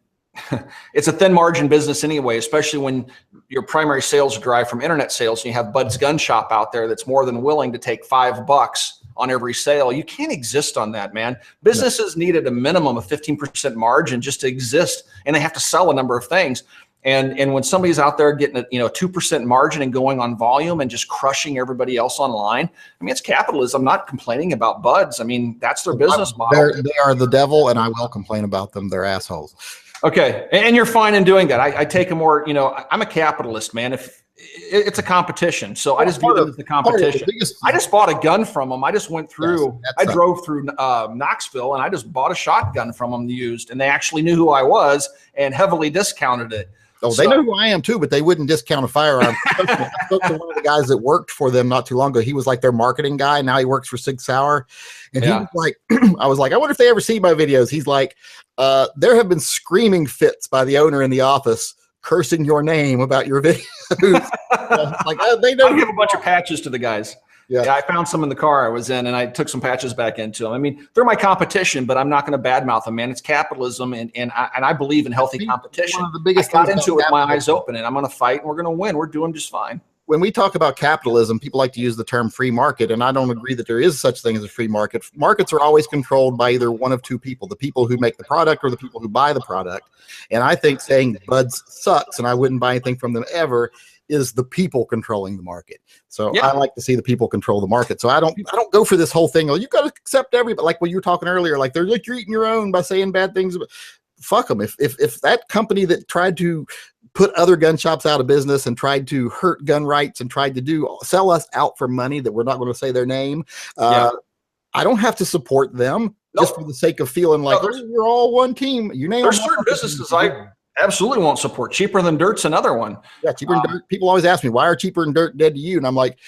it's a thin margin business anyway, especially when your primary sales derive from internet sales and you have Bud's Gun Shop out there that's more than willing to take $5 on every sale. You can't exist on that, man. Businesses need at a minimum of 15% margin just to exist, and they have to sell a number of things. And when somebody's out there getting a 2% margin and going on volume and just crushing everybody else online, I mean, it's capitalism. I'm not complaining about Buds. I mean, that's their business model. They are the devil, and I will complain about them. They're assholes. Okay, and you're fine in doing that. I take a more, I'm a capitalist, man. If it's a competition, so I just view them as the competition. I just bought a gun from them. I just went through. I drove through Knoxville, and I just bought a shotgun from them used, and they actually knew who I was and heavily discounted it. Oh, they know who I am too, but they wouldn't discount a firearm. I spoke to one of the guys that worked for them not too long ago. He was like their marketing guy. Now he works for Sig Sauer. And he was like, I was like, I wonder if they ever see my videos. He's like, there have been screaming fits by the owner in the office cursing your name about your videos. Like, they know. I'll give a bunch of patches to the guys. Yeah, I found some in the car I was in, and I took some patches back into them. I mean, they're my competition, but I'm not going to badmouth them, man. It's capitalism, and I believe in healthy competition. One of the biggest I got into it with my eyes open, and I'm going to fight, and we're going to win. We're doing just fine. When we talk about capitalism, people like to use the term free market, and I don't agree that there is such thing as a free market. Markets are always controlled by either one of 2 people, the people who make the product or the people who buy the product. And I think saying Buds sucks and I wouldn't buy anything from them ever is the people controlling the market. So I like to see the people control the market. So I don't go for this whole thing. Oh, you got to accept everybody. Like when you were talking earlier, like they're like, you're eating your own by saying bad things. Fuck them. If that company that tried to put other gun shops out of business and tried to hurt gun rights and tried to sell us out for money that we're not going to say their name, I don't have to support them just for the sake of feeling like we're all one team. There's certain businesses I absolutely won't support. Cheaper Than Dirt's another one. Yeah, Cheaper Than Dirt. People always ask me, why are Cheaper Than Dirt dead to you? And I'm like,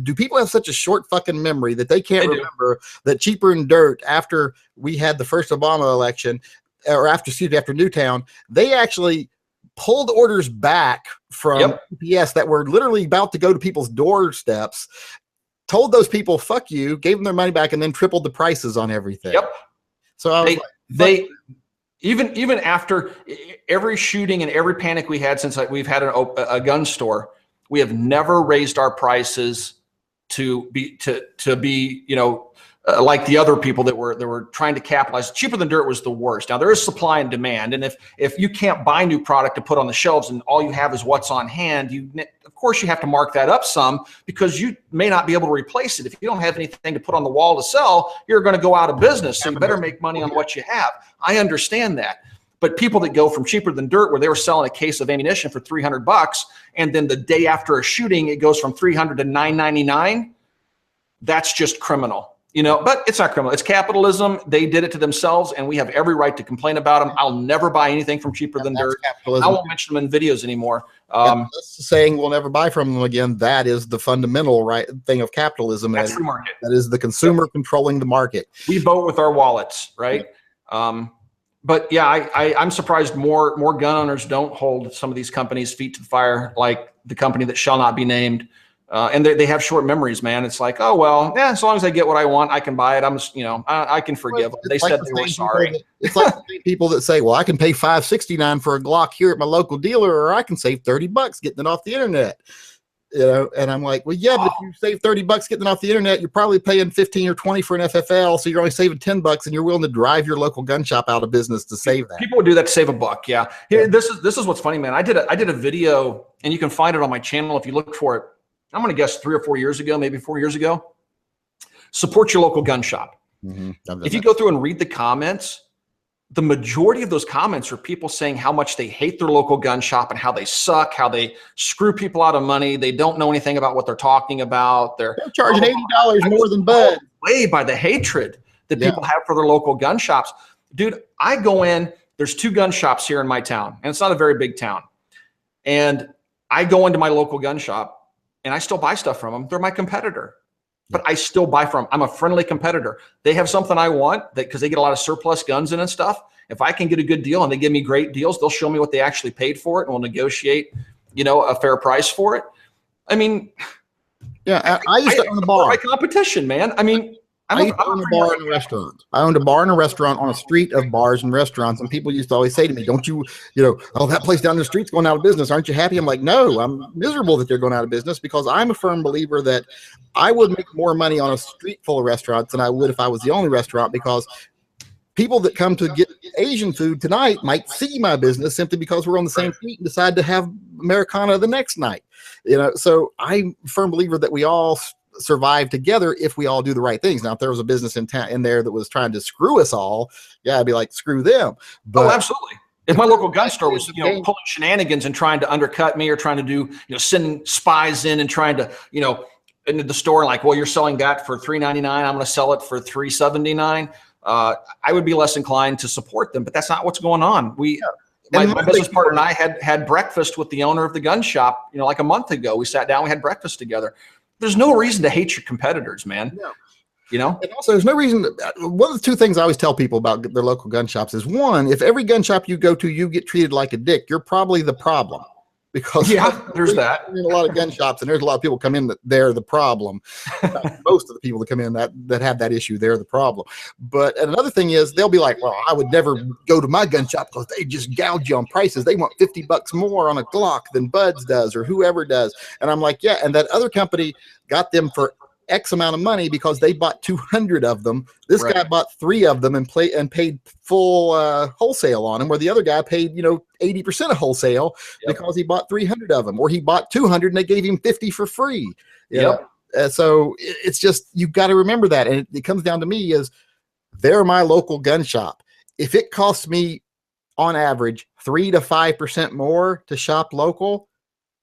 do people have such a short fucking memory that they can't remember that Cheaper Than Dirt, after we had the first Obama election, or after Newtown, they actually pulled orders back from UPS that were literally about to go to people's doorsteps, told those people, fuck you, gave them their money back, and then tripled the prices on everything. Yep. So I was like, even after every shooting and every panic we had since we've had a gun store, we have never raised our prices to be like the other people that were trying to capitalize. Cheaper than dirt was the worst. Now there is supply and demand, and if you can't buy new product to put on the shelves and all you have is what's on hand, of course you have to mark that up some, because you may not be able to replace it. If you don't have anything to put on the wall to sell, you're going to go out of business. So you better make money on what you have. I understand that. But people that go from cheaper than dirt, where they were selling a case of ammunition for $300, and then the day after a shooting it goes from $300 to $999, that's just criminal. But it's not criminal. It's capitalism. They did it to themselves, and we have every right to complain about them. I'll never buy anything from cheaper than dirt. Capitalism. I won't mention them in videos anymore. That's saying we'll never buy from them again. That is the fundamental thing of capitalism. That's free market. That is the consumer controlling the market. We vote with our wallets, right? Yeah. But yeah, I'm surprised more gun owners don't hold some of these companies' feet to the fire, like the company that shall not be named. And they have short memories, man. It's like, oh, well, yeah, as long as I get what I want, I can buy it. I'm just, I can forgive them. They said they were sorry. It's like the people that say, well, I can pay $5.69 for a Glock here at my local dealer, or I can save $30 getting it off the internet. And I'm like, well, yeah, but if you save $30 getting it off the internet, you're probably paying 15 or 20 for an FFL. So you're only saving $10, and you're willing to drive your local gun shop out of business to save that. People would do that to save a buck. Yeah. Here, this is what's funny, man. I did a video, and you can find it on my channel if you look for it. I'm going to guess 3 or 4 years ago, maybe 4 years ago. Support your local gun shop. If you go through and read the comments, the majority of those comments are people saying how much they hate their local gun shop and how they suck, how they screw people out of money. They don't know anything about what they're talking about. They're charging $80 more than Bud. Way by the hatred that people have for their local gun shops. Dude, I go in, there's 2 gun shops here in my town, and it's not a very big town. And I go into my local gun shop, and I still buy stuff from them. They're my competitor, but I still buy from them. I'm a friendly competitor. They have something I want because they get a lot of surplus guns in and stuff. If I can get a good deal and they give me great deals, they'll show me what they actually paid for it, and we'll negotiate, a fair price for it. I mean, yeah, I used to own a bar. My competition, man. I mean, I used to own a bar and a restaurant. I owned a bar and a restaurant on a street of bars and restaurants. And people used to always say to me, don't you, oh, that place down the street's going out of business. Aren't you happy? I'm like, no, I'm miserable that they're going out of business, because I'm a firm believer that I would make more money on a street full of restaurants than I would if I was the only restaurant, because people that come to get Asian food tonight might see my business simply because we're on the same street and decide to have Americana the next night. So I'm a firm believer that we all survive together if we all do the right things. Now, if there was a business in there that was trying to screw us all, yeah, I'd be like, screw them. But absolutely. If my local gun store was, pulling shenanigans and trying to undercut me, or trying to do, sending spies in and trying to, into the store, like, well, you're selling that for $3.99, I'm going to sell it for $3.79. I would be less inclined to support them, but that's not what's going on. My business partner and I had breakfast with the owner of the gun shop, like a month ago. We sat down, we had breakfast together. There's no reason to hate your competitors, man. And also there's no reason one of the 2 things I always tell people about their local gun shops is, one, if every gun shop you go to, you get treated like a dick, you're probably the problem. Because there's that. In a lot of gun shops, and there's a lot of people come in that they're the problem. Most of the people that come in that have that issue, they're the problem. But another thing is, they'll be like, well, I would never go to my gun shop because they just gouge you on prices. They want $50 more on a Glock than Bud's does, or whoever does. And I'm like, yeah, and that other company got them for X amount of money because they bought 200 of them. This guy bought 3 of them and paid full wholesale on them, where the other guy paid 80% of wholesale because he bought 300 of them, or he bought 200 and they gave him 50 for free. So it's just, you've got to remember that, and it comes down to me is, they're my local gun shop. If it costs me on average 3 to 5% more to shop local,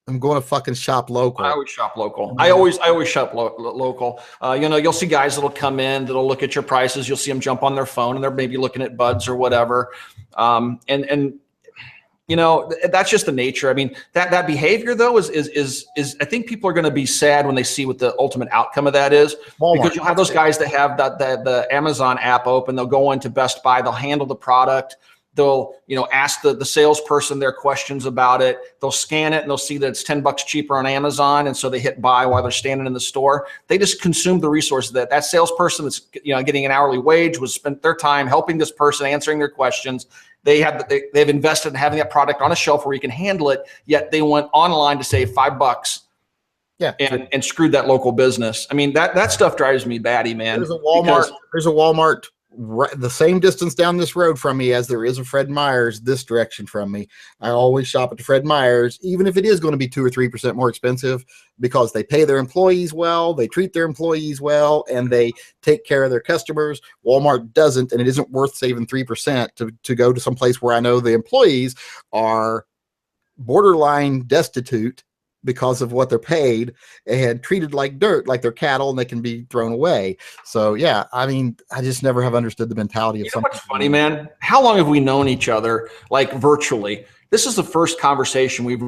I'm going to fucking shop local. I always shop local. I always shop local. You'll see guys that'll come in, that'll look at your prices. You'll see them jump on their phone, and they're maybe looking at Buds or whatever. That's just the nature. I mean, that behavior though is I think people are going to be sad when they see what the ultimate outcome of that is. Walmart. Because you'll have those guys that have the Amazon app open. They'll go into Best Buy. They'll handle the product. They'll, ask the salesperson their questions about it. They'll scan it and they'll see that it's $10 cheaper on Amazon. And so they hit buy while they're standing in the store. They just consume the resources that salesperson that's, getting an hourly wage was spent their time helping this person, answering their questions. They've invested in having that product on a shelf where you can handle it, yet they went online to save $5 Yeah. And screwed that local business. I mean, that stuff drives me batty, man. There's a Walmart. There's a Walmart the same distance down this road from me as there is a Fred Meyer's this direction from me. I always shop at the Fred Meyer's, even if it is going to be 2 or 3% more expensive, because they pay their employees well, they treat their employees well, and they take care of their customers. Walmart doesn't, and it isn't worth saving 3% to go to some place where I know the employees are borderline destitute because of what they're paid and treated like dirt, like they're cattle, and they can be thrown away. So yeah, I mean, I just never have understood the mentality of something. What's funny, man? How long have we known each other, like virtually? This is the first conversation we've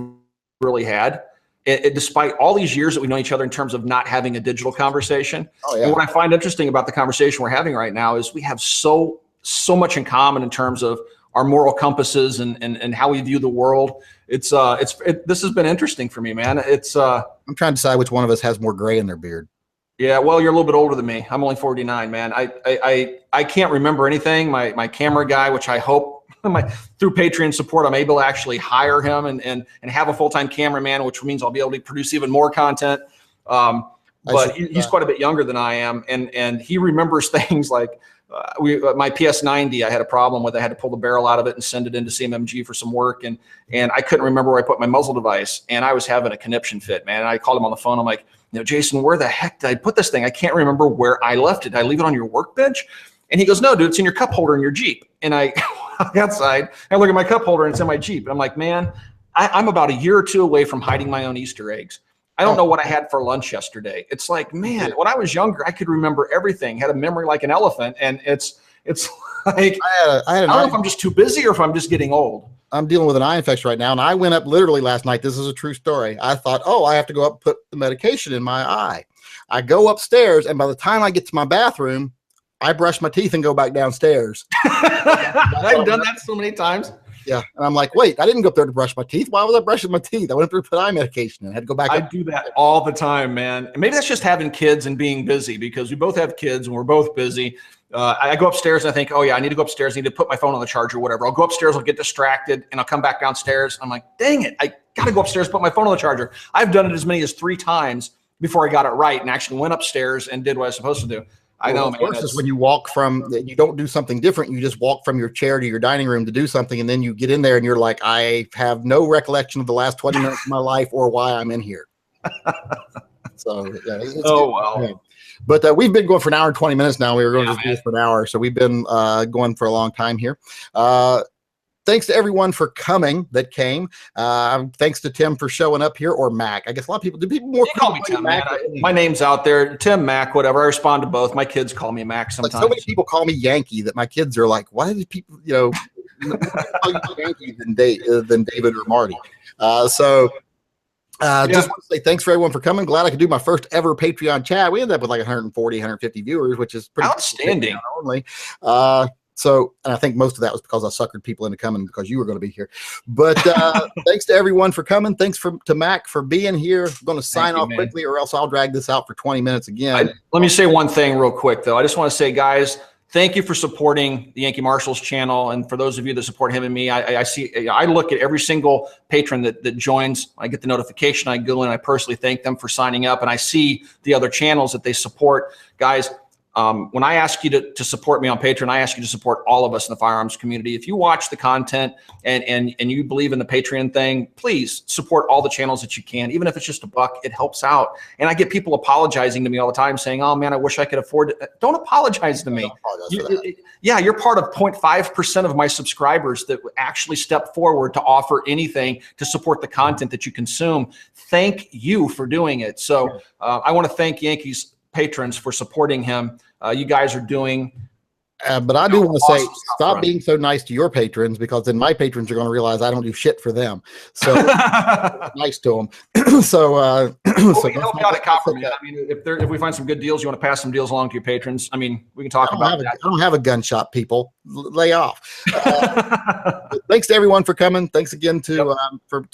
really had, despite all these years that we know each other in terms of not having a digital conversation. Oh, yeah. And what I find interesting about the conversation we're having right now is we have so much in common in terms of our moral compasses and how we view the world. This has been interesting for me, man. I'm trying to decide which one of us has more gray in their beard. Yeah, well, you're a little bit older than me. I'm only 49, man. I can't remember anything. My camera guy, which I hope through Patreon support, I'm able to actually hire him and have a full-time cameraman, which means I'll be able to produce even more content. But he's quite a bit younger than I am, and he remembers things like my PS90. I had a problem with. I had to pull the barrel out of it and send it into CMMG for some work, and I couldn't remember where I put my muzzle device, and I was having a conniption fit, man. And I called him on the phone. I'm like, Jason, where the heck did I put this thing? I can't remember where I left it. Did I leave it on your workbench? And he goes, no, dude, it's in your cup holder in your Jeep. And I walk outside, I look at my cup holder, and it's in my Jeep. And I'm like, man, I'm about a year or two away from hiding my own Easter eggs. I don't know what I had for lunch yesterday. It's like, man, when I was younger, I could remember everything, had a memory like an elephant. And it's like, I don't know if I'm just too busy or if I'm just getting old. I'm dealing with an eye infection right now. And I went up literally last night. This is a true story. I thought, oh, I have to go up and put the medication in my eye. I go upstairs, and by the time I get to my bathroom, I brush my teeth and go back downstairs. I've done that so many times. Yeah. And I'm like, wait, I didn't go up there to brush my teeth. Why was I brushing my teeth? I went up there to put eye medication and I had to go back. I do that all the time, man. And maybe that's just having kids and being busy, because we both have kids and we're both busy. I go upstairs and I think, oh yeah, I need to go upstairs. I need to put my phone on the charger or whatever. I'll go upstairs, I'll get distracted, and I'll come back downstairs. I'm like, dang it, I got to go upstairs, put my phone on the charger. I've done it as many as 3 times before I got it right and actually went upstairs and did what I was supposed to do. I know, man. Worse is when you walk you don't do something different. You just walk from your chair to your dining room to do something, and then you get in there and you're like, I have no recollection of the last 20 minutes of my life or why I'm in here. So, yeah, wow. Yeah. But we've been going for an hour and 20 minutes now. We were going to do this for an hour, so we've been going for a long time here. Thanks to everyone for coming that came. Thanks to Tim for showing up here, or Mac. I guess a lot of people, do people more call me Tim, Mac? My name's out there, Tim, Mac, whatever. I respond to both. My kids call me Mac sometimes. Like so many people call me Yankee that my kids are like, why did people, call you Yankee than David or Marty? Just want to say thanks for everyone for coming. Glad I could do my first ever Patreon chat. We ended up with like 140, 150 viewers, which is pretty outstanding. Only. So, and I think most of that was because I suckered people into coming because you were going to be here. But thanks to everyone for coming. Thanks to Mac for being here. I'm going to sign off quickly, or else I'll drag this out for 20 minutes again. Let me say one thing real quick, though. I just want to say, guys, thank you for supporting the Yankee Marshals channel. And for those of you that support him and me, I look at every single patron that joins. I get the notification. I go in and I personally thank them for signing up. And I see the other channels that they support. Guys, when I ask you to support me on Patreon, I ask you to support all of us in the firearms community. If you watch the content and you believe in the Patreon thing, please support all the channels that you can. Even if it's just $1, it helps out. And I get people apologizing to me all the time saying, oh man, I wish I could afford it. Don't apologize to me. You're part of 0.5% of my subscribers that actually step forward to offer anything to support the content that you consume. Thank you for doing it. So I want to thank Yankees patrons for supporting him. You guys are doing but I do want to say, stop being so nice to your patrons, because then my patrons are going to realize I don't do shit for them. So nice to them. So we can help you out at Copperman. I mean, if we find some good deals, you want to pass some deals along to your patrons, I mean, we can talk about that. I don't have a gun shop, people. Lay off. Thanks to everyone for coming. Thanks again to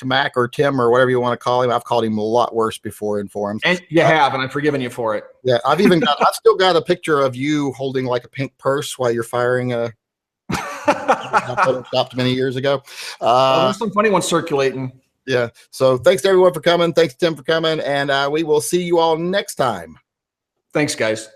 Mac or Tim or whatever you want to call him. I've called him a lot worse before in forums. And you have, and I've forgiven you for it. Yeah, I've still got a picture of you holding like a pink purse while you're firing a I photoshopped many years ago. There's some funny ones circulating. Yeah. So thanks to everyone for coming. Thanks, Tim, for coming. And we will see you all next time. Thanks, guys.